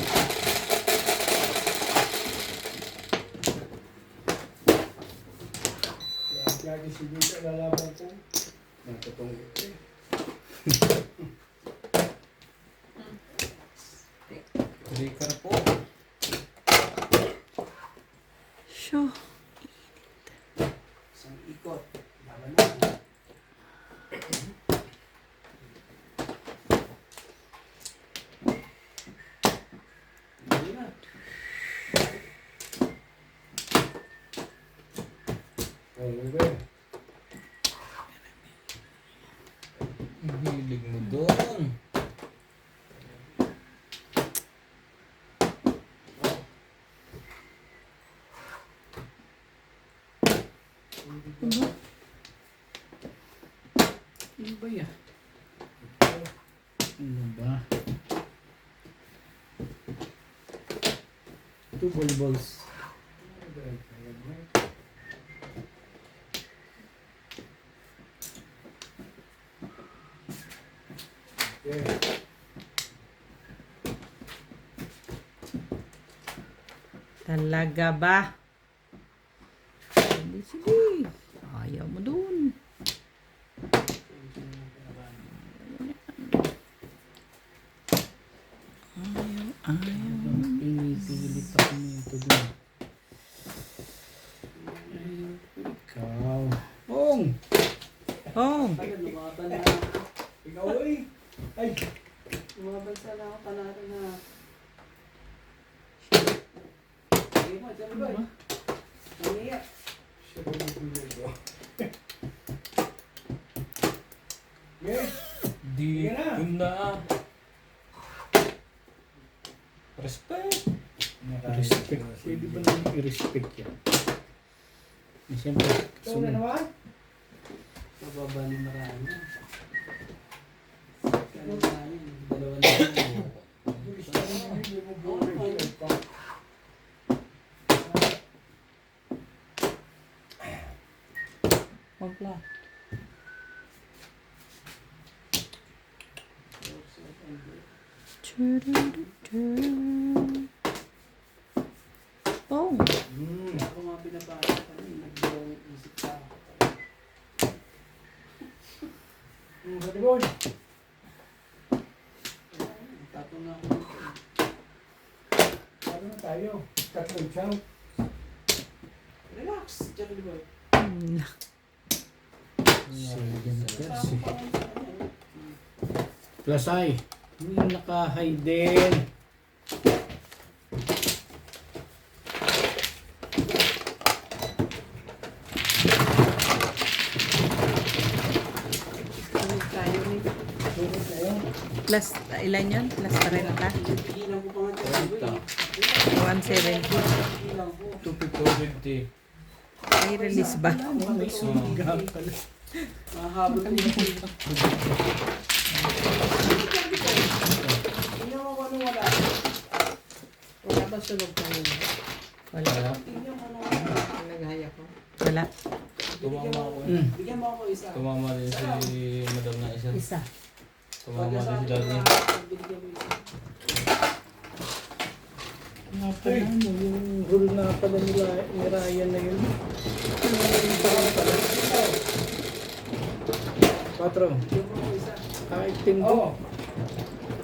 Lagi si Buti ilalabang ko. Natutungkit eh. Breaker po. Sure. Isang ikot. Laban na. Hindi na. Okay. Ang hilig mo doon. Ano ba yan? Ano ba? Two balls. Okay. Talaga ba? Sige, sige. Ayaw mo dun. Ayaw. Pinipilit ako nito dun. Ikaw. Ong! Oh, Kaya lumaban na. Ikaw eh. Ay. Lumaban sana ako. Panalo na. Sige mo, dyan ba? Naniya. Siya ba yung pinili ko? Yes. Di Sige na. ko na. Respect. Respect. Pwede ba naman i-respect yan? Eh, siyempre, Ikaw na naman. Mababa ni marami. Kaya marami. Dalawa na lang. Bilis ka rin, hindi mo bunot. wala. Oh, Kaya ako mga pinapasa ko rin. Nagbuong isip pa ako. Pati boy. Tapos na ako dito. Ano na tayo? Tatlong siyang. Relax, Charlie Boy. Plus ay, yung naka-high din. plus, ilan yun? Plus 30? Higilan ko pa nga Ilang po. 250. May release ba? May sumigaw pala. Mahabol na yun. Tingnan mo kung ano wala. Wala ba sunog kanina? Wala. Tingnan mo kung ano wala. Ang nagaya ko. Wala. Tumama ako. Bigyan mo ako isa. Tumama din si madam na isa. Isa. Tumama din si daddy. Bigyan mo isa. Nga pala mo, yung rule na pala nila, ni Ryan na yun. Patro, Bigyan mo ako isa. kahit tindo,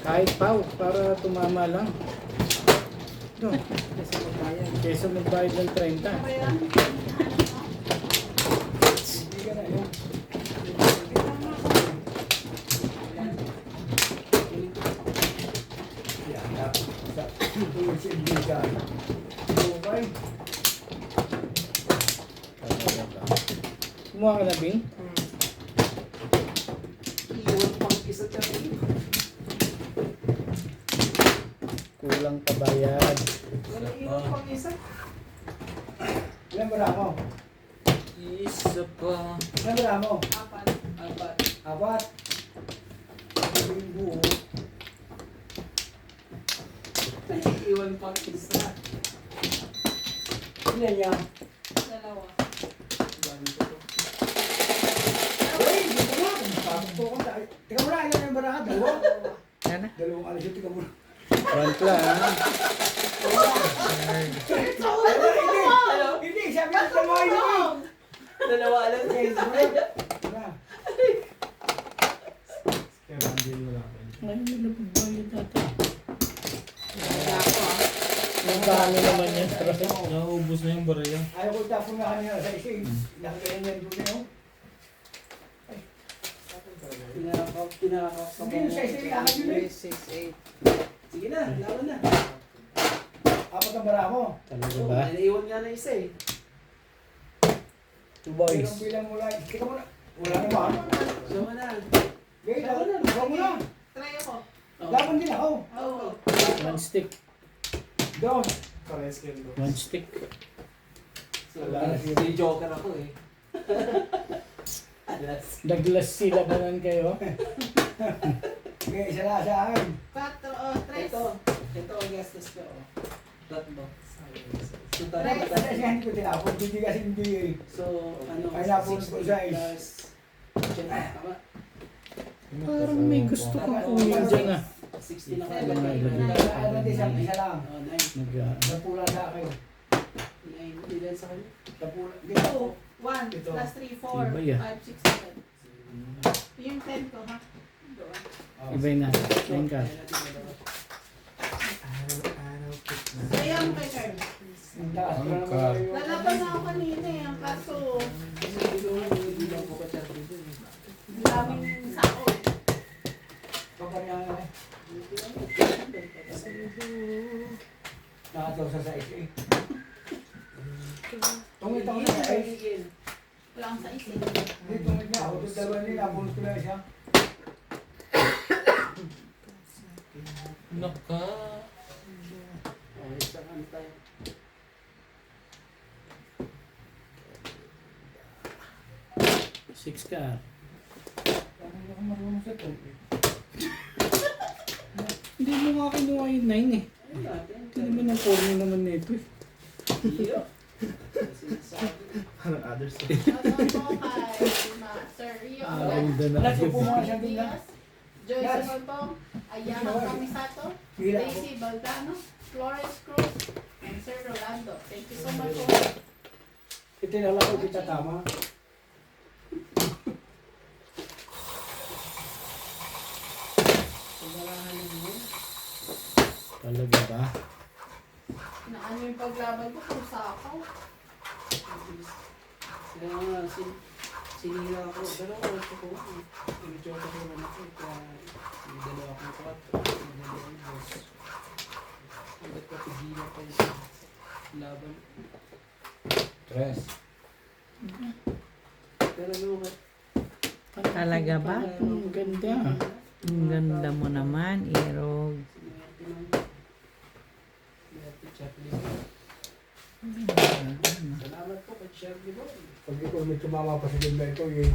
kahit pau, para tumama lang. No, Kasi magbayad. kesa magbayad ng 30. Kumuha ka na, Bing? Iwan pang isa dyan. Kulang kabayad. Wala iwan pang isa. Ilan ba mo? Isa pa. Ilan ba mo? Apat. Apat. Apat. Yung buo. Iwan pang isa. Ilan yan? Dalawa. Uy, dito na. Papagpo ko. Teka muna, ilan yung baraha? Dalawa? Yan na. Dalawang alas yun, teka muna. Front lang, ha? Hindi, sabi ko dalawa yun. Dalawa alam. Yes, bro. Wala. Kaya bandil mo lang. Ngayon yung napagbayad natin. Wala ako ah. Ang dami naman yan. Naubos na yung barya. Ayaw ko tapon nga kanina sa isa. Nakakain yan doon yun. Pinakakap sa Hindi, sa isa yung akin yun eh. 3, 6, 8. Sige na, lawan na. Apat ang baraha mo. Talaga Oh, ba? naiwan nga na isa eh. Two boys. Bilang mula. Teka muna. Wala naman. Sama na. Gay, laban na. Laban mo na. Try ako. Laban din ako. Oo. One stick. Dos. Pares kayo bro. One stick. So, si Joker ako eh. Alas. Naglas sila banan kayo. Gay, isa na sa akin. 4, 3. Ito ang gastos ko. Oh. Tatlo. So, Tres. Kasi siya hindi ko tinapon. Hindi kasi hindi eh. So, ano, Ay, napulot ko siya eh. plus... Tama. Parang may gusto kong kunin dyan, ah. 60 na Seven, kaya. eight, nine. Ano din siya, isa lang. Oh, 9. Nag, Napula sa akin. 9. Ilan sa kanya? Napula. 2, 1, Ito. plus 3, 4, Iba yan. 5, 6, 7. Yung 10 ko ha. Doon. iba na. Ayun ka. Araw-araw kita. Kaya mo kay Carl. Ang taas ko naman Ka. yung... Lalaban ako kanina eh. Ang kaso, Hindi lang po ka-chat dito eh. daming sako eh. Papanyangan eh. Nakataw sa isa eh. Tungit ako na sa isa. Wala akong sais eh. Hindi tungit nga ako. Ito dalawa nila. Bunot ko na siya. Naka. Oh, isang ano tayo. Six ka. Ano ako marunong sa tungit? Hindi mo nga kinuha yung 9 eh. Ayun natin. Hindi naman ang corny naman nito eh. Iyo. Sinasabi. Parang others. Ano po kay Sir Rio Ganda na. Alam ko pumunta siya din na. Diaz, Joyce Montong, Ayana Camisato, Hila ako. Daisy Baldano, Flores Cruz, and Sir Rolando. Thank you so much po. Itinala ko kita tama. Talaga ba? Na ano yung paglaban ko kung sakaw. Kaya nga, sinila ako. Dalawa ko ko. Nag-joke ako naman ako. Kaya may dalawa akong kwarto. May dalawang boss. Hanggat kapigilan pa yung laban. Tres. Pero ano, Talaga ba? Ang ganda. Ang ganda mo naman, Irog. Ate Charlie. Salamat po kay Charlie Boy. Pag ito may tumama pa sa ganda ito, eh.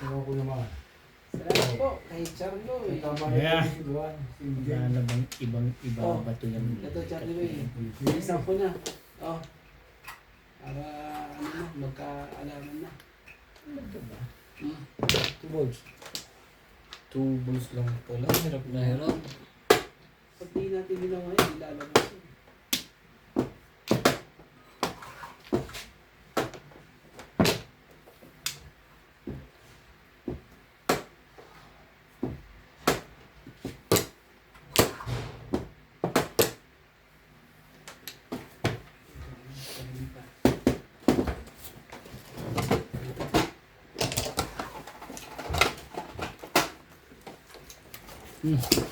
Ano ko naman. Salamat po kay Charlie. Tama Yeah. ito si Juan. Si Jen. Wala bang ibang iba Oh, ba ito yung Ito Charlie Boy. Bilisan ko na. Oh. Para ano na, magkaalaman na. Ito ba? Hmm. 2 volts. 2 balls lang pala. Hirap na hirap. Pag di natin ginawa yun, ilalabas yun.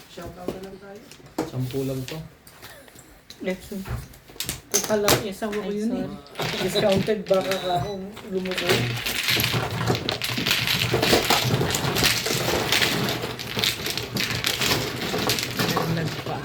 Shout out na lang tayo. 10 lang to. Ito. Ito lang, isang ko yun eh. Discounted baka ka kung lumuko. Naglag pa.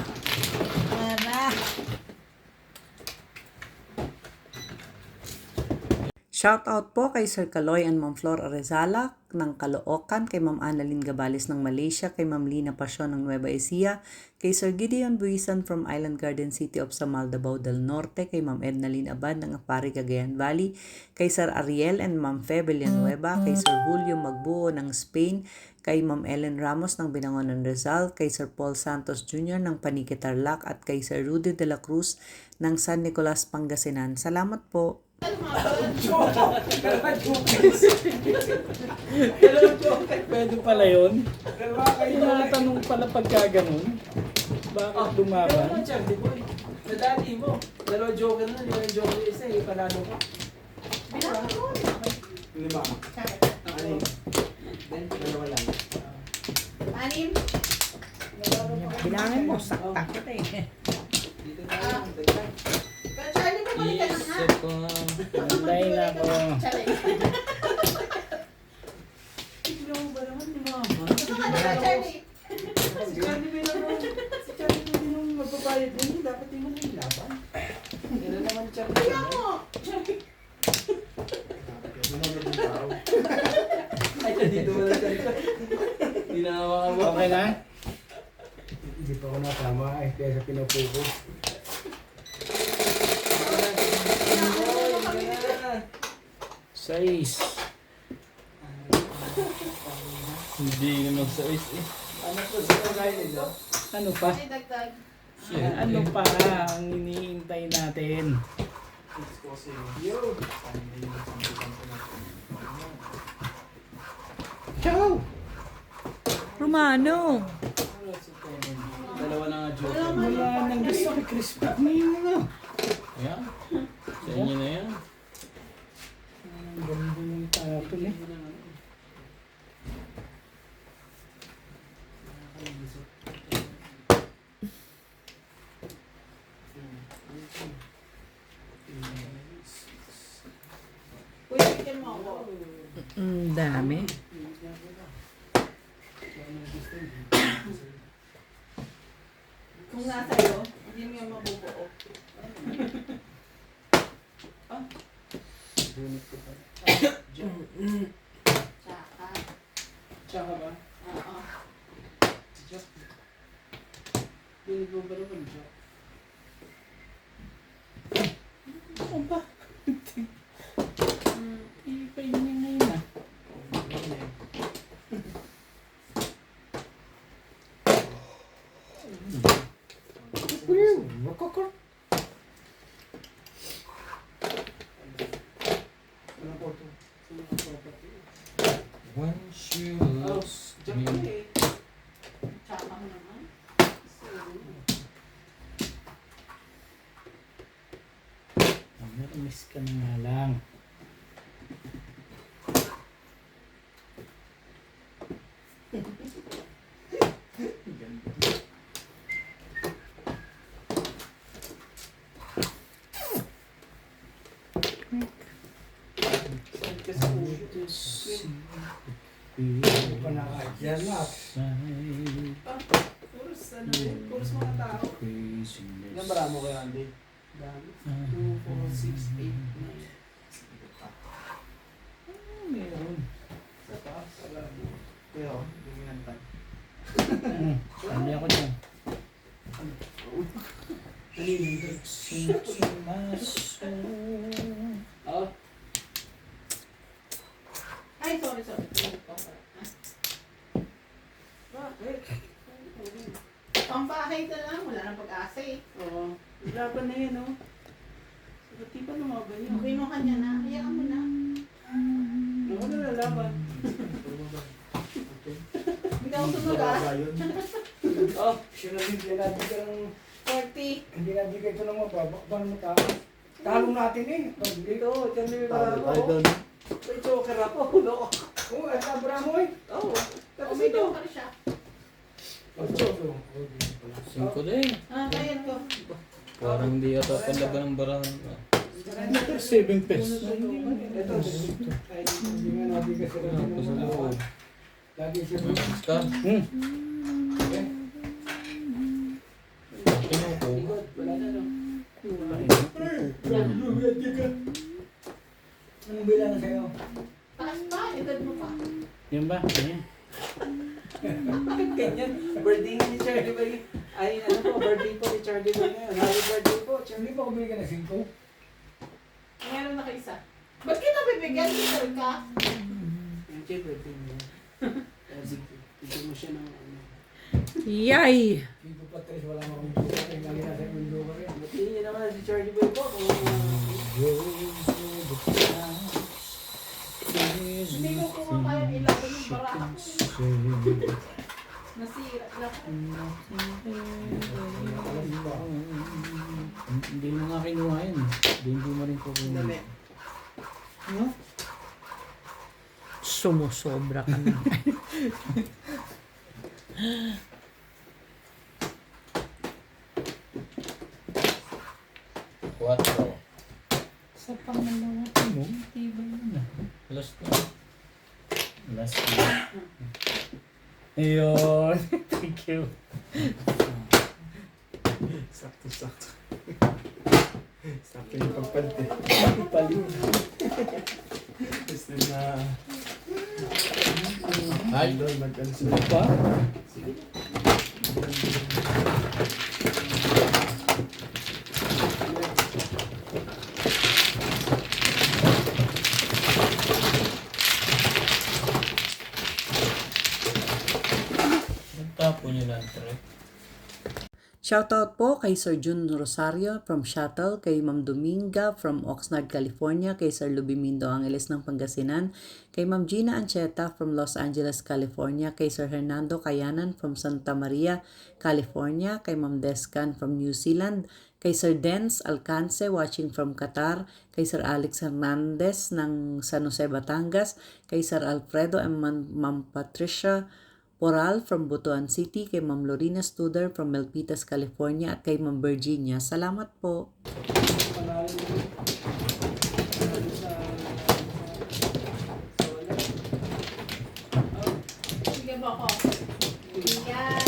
Shoutout po kay Sir Kaloy and Ma'am Flor Arezala ng Caloocan, kay Ma'am Annalyn Gabales ng Malaysia, kay Ma'am Lina Pasyon ng Nueva Ecija, kay Sir Gideon Buisan from Island Garden City of Samal, Davao del Norte, kay Ma'am Ednalyn Abad ng Apari, Cagayan Valley, kay Sir Ariel and Ma'am Fe Villanueva, kay Sir Julio Magbuo ng Spain, kay Ma'am Ellen Ramos ng Binangonan Rizal, kay Sir Paul Santos Jr. ng Panique Tarlac, at kay Sir Rudy de la Cruz ng San Nicolas, Pangasinan. Salamat po. Pwede pala yun. Tinatanong pala pagka ganun. Bakit Pero lumaban? naman Charlie Boy. Nadali mo. Dalawa joker na, yung joker isa, panalo ka. Lima. Anim. Then, dalawa lang. Anim. Bilangin mo, sakta kita eh. Dito tayo. Dagdag. Pero Charlie, bumalik ka na nga. Isip ko nga. Anday na ko. Charlie. Tignan mo ba naman ni Mama? Gusto ka na ba, Charlie? Si Charlie Boy naman. Si Charlie Boy din yung magbabayad din. Dapat din mo na ilaban. Gano'n naman Charlie Boy. Tingnan mo. Charlie. Ay, dito mo na Charlie. Hindi na hawakan mo. Okay na? Hindi pa ako natama eh. Kaya sa pinapuko. Sais. Hindi naman sa is eh. Ano po sa kagayin nila? Ano pa? Ay, dagdag. Ano pa ang iniintay natin? Yo! Ciao! Romano! Dalawa na nga joker. Wala nang gusto kay Crispy. Ngayon na. Ayan. Sa inyo na yan. Ang ganda yung tapon eh. Uy, chicken mo ako. Dami. Kung nasa iyo, hindi mo yung mabubuo. Tsaka. Tsaka ba? Oo. Pinig mo ba naman joke? Ano ba? Ipay niya ngayon ah. Ano po ito? Once you Oh, lost joke me. ka eh. Tsaka mo naman. Miss ka na nga lang. Saan ka sa ulo? Hindi pa nakakyan na. Side. Puro sa ano yun, puros mga tao. Ilan bara mo kaya, Andy? Dami. 2, 4, 6, 8, 9. Meron. Sa taas, alam mo. Kaya ako, duminantan. Sabi ako dyan. Naninindot. Oh, Ay, sorry. bakit? Pambahay ka lang, wala nang pag-asa eh. Oo. Laban na yun, oh. Ba't di pa lumaban yun? Kinuha niya na, hayaan mo na. Ako na lalaban. Hindi ako sunog ah. Oh, Hindi ka ng 40. hindi na di ka ito ng mababa mo tao. Talo natin eh. Pag dito. dito, dyan may barako. Oh. May choker ako, ulo ko. Oh, at abra mo eh. Oo. Tapos May ito. joker siya. Singko din. Ah, bayad ko. Parang hindi ata panlaban ng barahan. 7 pesos. Ito. Ay, hindi nga natin kasi Ako sa loob. lagi siya. Scar. Kinuko. Ikot, wala na, no? Anong bilang na sa'yo? Taas pa, edad mo pa. Yan ba? Ayan. Bakit ganyan? Birthday nga ni Charlie ba yun? Ay, ano po, birthday po ni Charlie ba ngayon? Happy birthday po, Hindi Charlie. ba kumili ka ng 5? Meron na ka isa. Ba't kita bibigyan? Sir ka? Yung Charlie, birthday mo. Bigyan mo siya ng ano. Yay! 5 pa 3, wala makong buka. Ay, lagi na sa'yo yung lugar eh. Batiin niya naman si Charlie Boy po kung Hindi ko kung kaya ilaban yung barako. Nasira lang. Hindi mo nga kinuha yun. Hindi mo rin kukunin. dali. Sumusobra ka na. Quatro. Sa pangalawa mo, tibay yun ah. Last na. Last one. Ayun. Thank you. Sakto. Sakto yung pagpante. Palit. Gusto na... Ay. Doon, mag-answer. Ano pa? Nagtapon yun ang trip. Shoutout po kay Sir Jun Rosario from Shuttle, kay Ma'am Dominga from Oxnard, California, kay Sir Lubimindo Angeles ng Pangasinan, kay Ma'am Gina Ancheta from Los Angeles, California, kay Sir Hernando Cayanan from Santa Maria, California, kay Ma'am Descan from New Zealand, kay Sir Dens Alcance watching from Qatar, kay Sir Alex Hernandez ng San Jose, Batangas, kay Sir Alfredo and Ma'am Patricia Poral from Butuan City, kay Ma'am Lorena Studer from Milpitas, California, at kay Ma'am Virginia. Salamat po. Panalo mo. Ano sa... solar. Sige ba ako? Yan.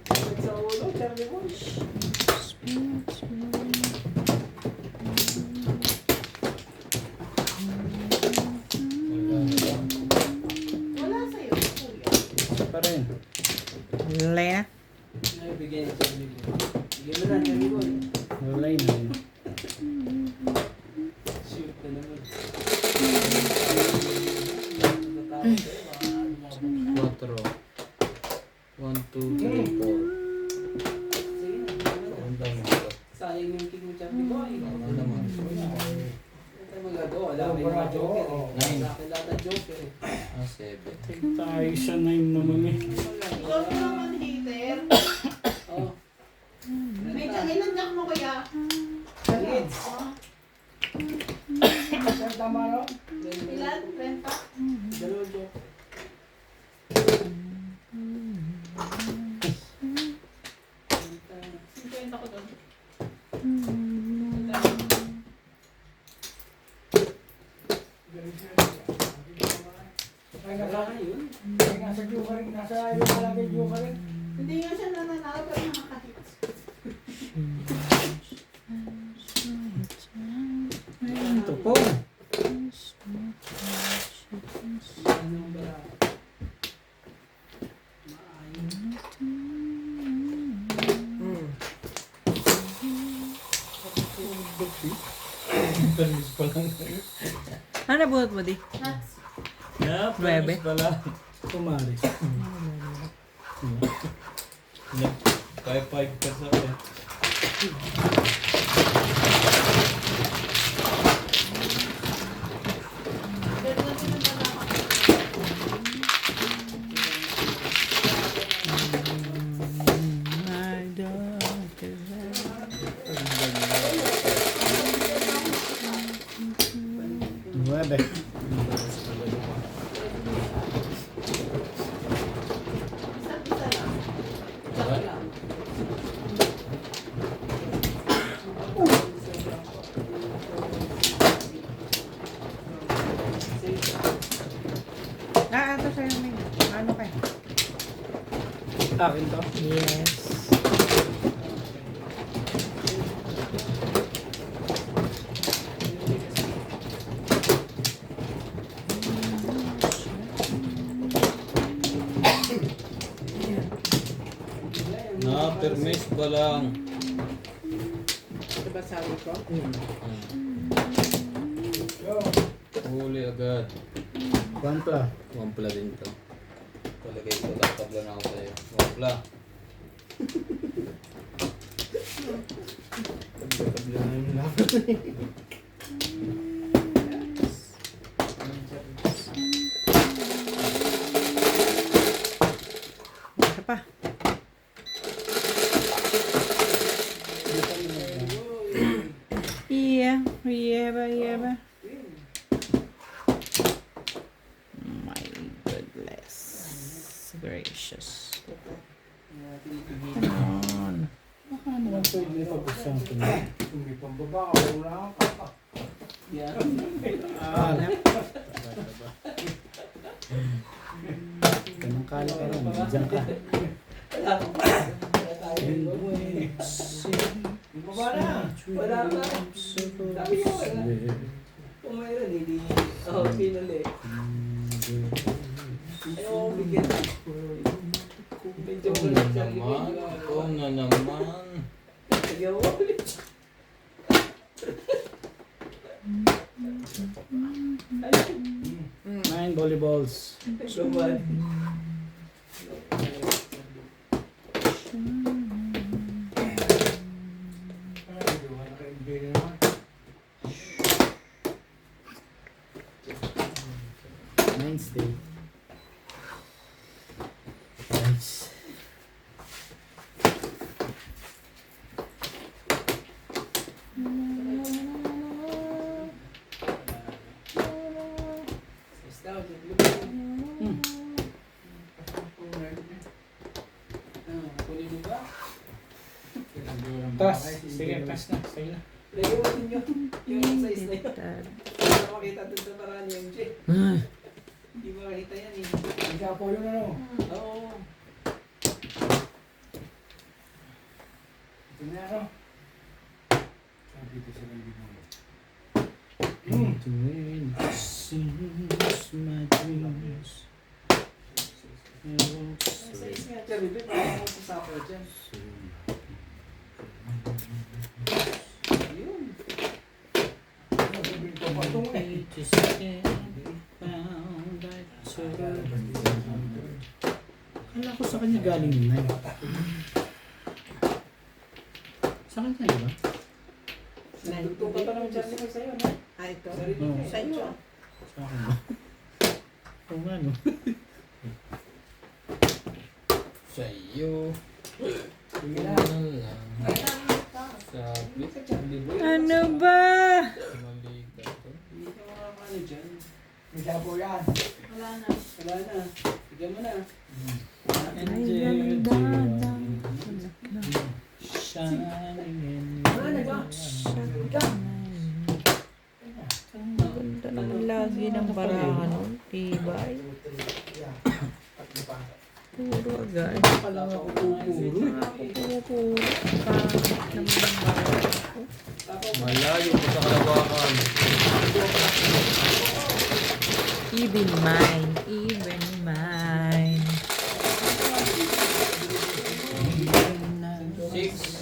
Sakit sa ulo, Charlie Boy. Wala sa'yo, kuya. Pa rin. Lena? Naibigay ni Charlie Boy. Bigyan mo na, Charlie Boy. Wala na yun. Shoot ka naman. Natatakot kayo, baka lumabog. Quatro. 1, 2, 3, 4. Sige na. Ang dami ko. Sayang yung king mo, Charlie Boy. Ano naman? Ano tayo magagawa? Wala kang mga joker eh. Nine. Wala kang lahat ng joker eh. 7. Tayo sa 9 naman eh. Ikaw mo naman hater. Oh. May ilan jack mo kuya? Leads. Ah, Sir, tama no? Ilan? 30? Dalawang joker. Kwenta ko doon. Ay, Wala ka yun. nasa Cuba rin, nasa iyo palagi review ka rin. Hindi nga siya nananalo pero nakaka-hits. Ayun, ito po. Ano ba? Permis pa lang. Ano buhat mo di? Nuts. Yeah, Bebe. permis pa lang. Kumari. Kaya 5 ka sa akin. Ganda din ang balaka. Nuebe. Isa't-isa lang. Tsaka lang. Ito sa'yo, May. Ano kayo? Akin to. Yes. Na, permis pa lang. Diba sabi ko? Yo, Huli agad. Wampla. Wampla din to. Palagay ko, tatabla na ako sa'yo. Wampla. Tabla na yung laban. Isa pa. Yeah. My goodness gracious. Come on. Baka naman pwede pag-usapan na. kung may pambaba, wala ka. Yan. Ganun kala ka lang. Diyan ka. Baba na. Wala na. Dami niya wala. Kung mayroon, hindi. Oo, pinuli. Ayaw ko bigyan. Kung medyo Ito wala na siya, naman. bigyan. Ito na naman. Ayaw ko ulit. Nine volleyballs. Global. Wala ka NBA naman. Nine stay. Nice. Basta, kunin mo ba? Tas. Sige, tas na. Sige na. Lagyan mo din yung size na yun. Para makita dun sa paraan yung J. Hindi makakita yan eh. Ang siya po yun ano. Oo. Ito na ano. Sabi ko sa lang dito. To win sings my dreams. Ang size nga, Cherry, parang ako sa supper dyan. Yun. Sabi ko pa ito eh. Kala ko sa kanya galing yun na. Sa kanya, di ba? Nagtugtog ka pa ng Charlie mo sa'yo, no? Ito. Sarili Oo. ko Sa inyo. Sa akin ba? Oo nga, no? Sa iyo. Sige na. Ano lang. Sabi. Sa Charlie boy. Ano ba? Mali ka to. Hindi ka makakano dyan. Ang siya po yan. Wala na. Wala na. Bigyan mo na. Shining in Ang ganda naman lagi ng barahan nun. Tibay. Puro agad. pa lang ako pupuro. Malayo pa sa kalawakan. Even mine, even mine. 6.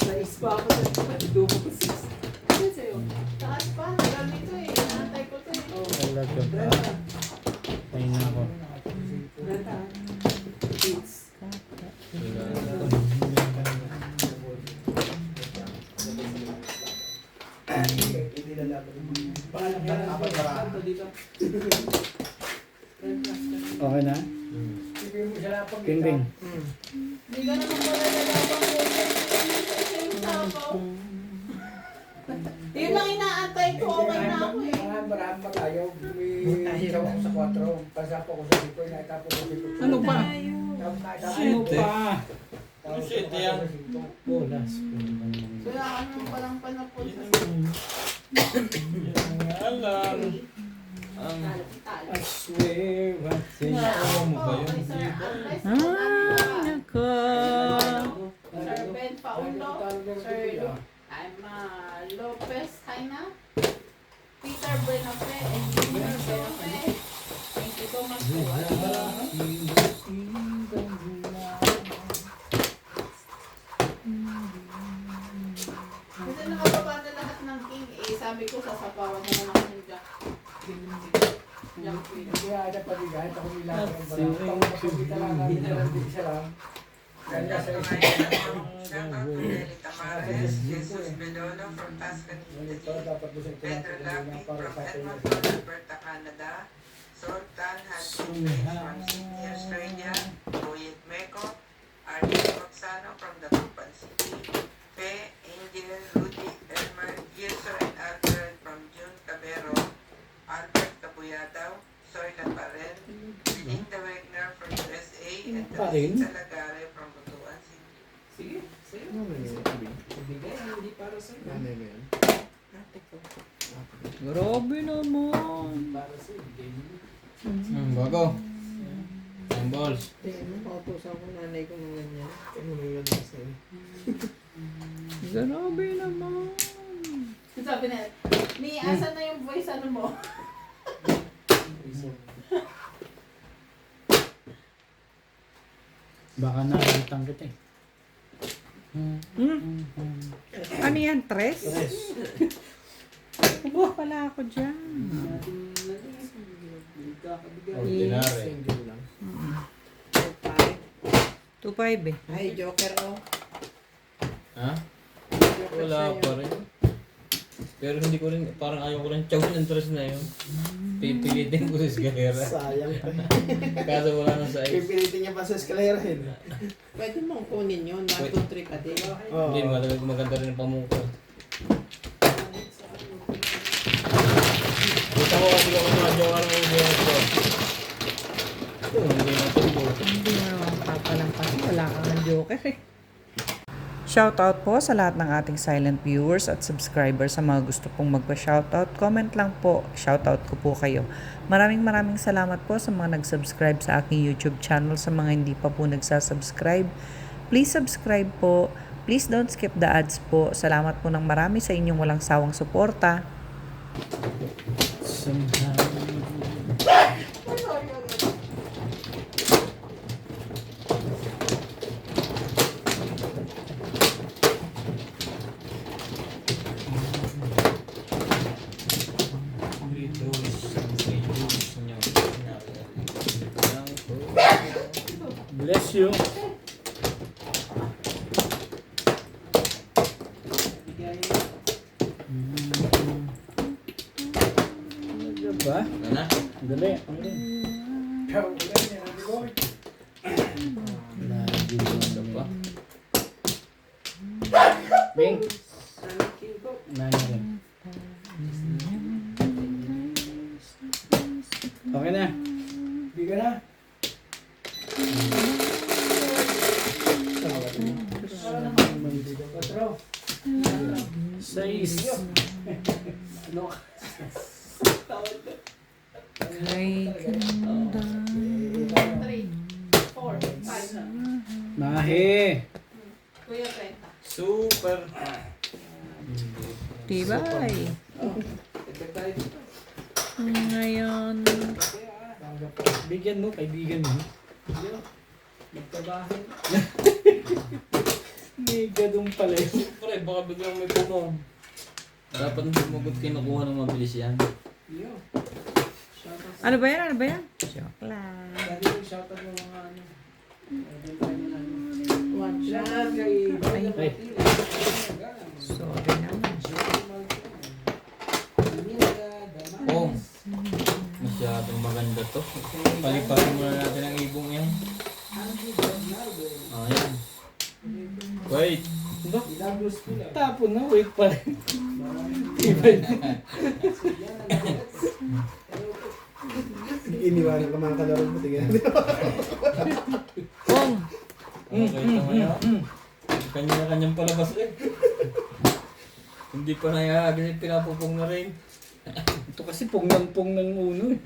Nais pa ako sa double 6. Ano sa'yo? Taas pa, tagal nito eh. Naantay ko to eh. Talaga ba? Ay nako. Brenda. Kids. Hindi na laban. Dapat marami. Dito. Okay na? Sipin mo siya na pag Pingping. Hindi ka naman pala nalabang ko. Kasi yung sabaw. Yun lang inaantay ko. Okay na ako eh. Marami malayo. May isaw ako sa 4. Pasapo ko sa dito. Naitapo ko dito. Ano pa? Ano Shit, pa? Shit, yan. Bolas. Wala ka naman palang panapunta sa Alam. I swear what's in Alam mo ba yun? Nako. Sir Ben Paulo, Sir Lopez Kaina, Peter Bernafe, Engineer Bernafe. Thank you so much po. Kasi nakababa na lahat ng king eh. Sabi ko, sasapawan na lang ako ng Jack. Jack Queen. Hindi ada pa rin kahit ako nilaban ng barang. Pagkakita lang namin na lang siya lang. Ganda sa isip. Shout out to Nelly Tamares, Jesus Belono from Tuscan, Ito Italy, dapat mo siya Pedro tinatawag Lapi para from sa atin. Edmonton, Alberta, Canada, Sultan Hashim Bey from Sydney, Australia, Boyet Meco, Arnie Roxano from Dagupan City, Pe, Angel, Rudy, Elmer, Gilson and Albert from June Cabero, Albert Cabuyataw, Soyla Parel, Linda Wegner from USA, and Parel? Teresa Lagare from Butuan City. Sige. Sa'yo. Bigay. Hindi para sa'yo. Nanay ba yan? Grabe naman. Para sa'yo. Bigay mo. Bago. Ang balls. Pautusan ko nanay ko ng ganyan. Ano na yun ako sa'yo? Grabe naman. Sabi na, ni asan na yung voice ano mo? Baka nakalitan kita eh. Ano yan, tres? Ubo pala ako dyan. Ordinary. Single lang. 2.5 eh. Ay, Joker oh. Ha? Wala pa rin. Pero hindi ko rin, parang ayaw ko rin chow ng tres na yun. Pipilitin ko sa eskalera. Sayang pa. Kaso wala nang size. Pipilitin niya pa sa eskalera yun. Pwede mong kunin yun, 1, 2, 3 ka din. Oo. Hindi, maganda rin ang pamungkot. Kita ko kasi ako mga jowa ng ubuhan ko. Ito, hindi na tubo. Hindi mo naman papalampas. Wala kang ng joker eh. Shoutout po sa lahat ng ating silent viewers at subscribers. Sa mga gusto pong magpa-shoutout, comment lang po. Shoutout ko po kayo. Maraming salamat po sa mga nag-subscribe sa aking YouTube channel. Sa mga hindi pa po nagsasubscribe, please subscribe po. Please don't skip the ads po. Salamat po ng marami sa inyong walang sawang suporta. Somehow. Bless you. Ba? Wala na? Dali. Okay. Ikaw, wala niya. Ano ko? Lagi Isa pa. Bing. Ano king ko? Nani rin. Okay na. Hindi ka na. Patro. 6. Ano? Kay ganda. 3, 4, 5 na. Mahe. Kuya 30. Super. Tibay. Ngayon. Bigyan mo, kaibigan mo. Magtrabaho. May gadong pala yun. Pre, baka biglang may pumong. Dapat hindi mo agad kinukuha ng mabilis yan. Yo. Ano ba yan? Ano ba yan? Joke lang. Dati yung shoutout ng mga ano. Ayun tayo ng ano. One Shoutout shot. kay Brenda Ay. Patili. Sorry naman. Oh, masyadong maganda to. Paliparin muna natin ang ibong yan. Oh, yan. Wait. Ilagos ko lang. Tapon na, wait pa rin. Ibay. Iniwanan ka mga kalaro mo. Tingnan. Pong! Okay, ito ngayon. Kanya-kanyang palabas eh. Hindi pa nayagin yung pinapupong na rin. Ito kasi pong ng uno eh.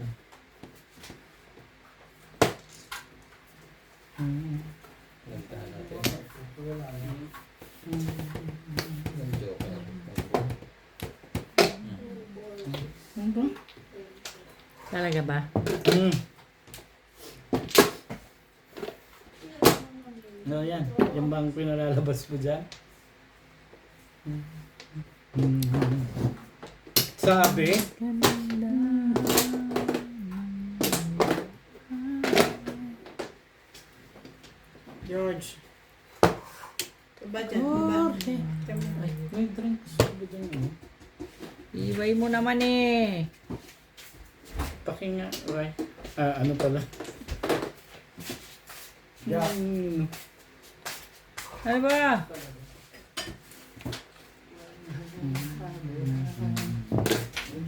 Nagtahan natin. Ang joke na. Ano ba? Talaga ba? No, yan. Yan ba ang pinalalabas mo dyan? Sabi? George. Ito ba dyan? Ba? Ay, may drinks. Sabi dyan mo. Ibay mo naman eh. Pakinga. Right. Ano pala? Yeah. Ano ba?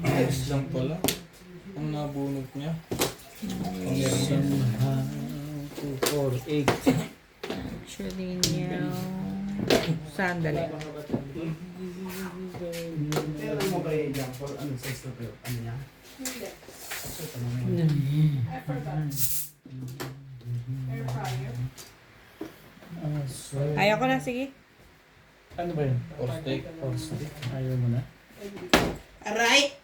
Ayos lang pala. Ang nabunot niya. Somehow, 2, 4, 8. Actually, niya. Sandali. Pero mo kay John Paul, ano size na kayo? Ano niya? Hindi. I forgot. Air fryer. Kaya ko na, sige. Ano ba yun? Or steak. Ayaw mo na? Aray!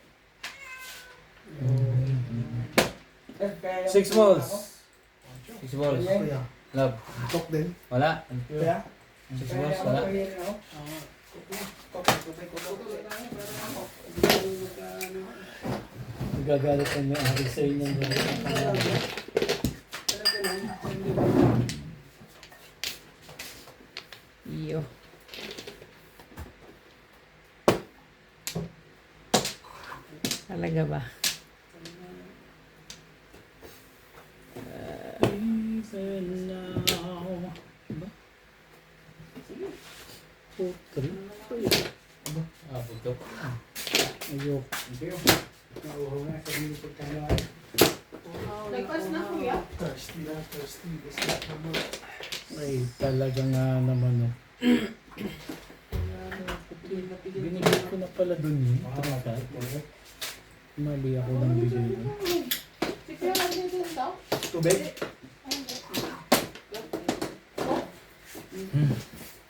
6 balls. 6 balls. Kuya. Love. Tok din. Wala. Kuya. 6 balls. Wala. Gagalit ang may-ari sa inyo. Iyo. Talaga ba? Even now. Ba? Putri. Ah, puto. Ayok. Nauhaw na. Sa hindi ko tayo. Nagpas na kuya. Thirsty na, thirsty. Ay, talaga nga naman. Oh. Binigay ko na pala dun yun. Mali ako ng bigay dun. Si kuya nandito daw. Tubig?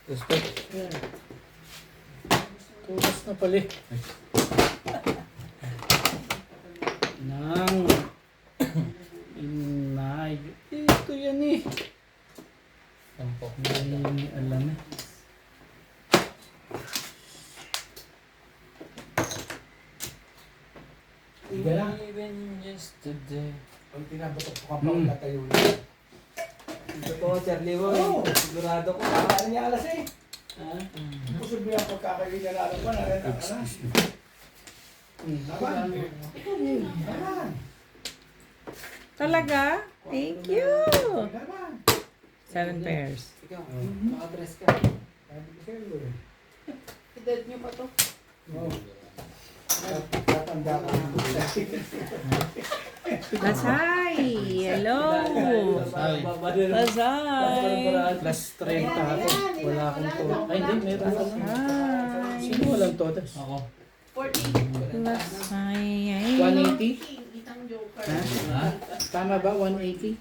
Respect. Tulos na pala eh. Nang inay. Ito yan eh. Tampok. Hindi alam eh. Hindi na. Even yesterday. Pag pinabatok ko ka pa, wala tayo na. Ito po, Charlie Boy. Sigurado ko. Ano niya alas eh? Posible ang pagkakaibigan natin pa. Ano? Laban. Laban. Talaga? Thank you! Laban. 7 pairs. Ikaw, naka-dress ka. Sabi ko sa'yo eh. Edad niyo pa to. Oo. Tatanda ka na. Lasay! Hello! Lasay! Plus 30 ako. Wala akong to. Ay, hindi. Meron ako. Hi! Sino walang todas? Ako. 40. Lasay! 180? King, itang joker. Ha? Tama ba? 180?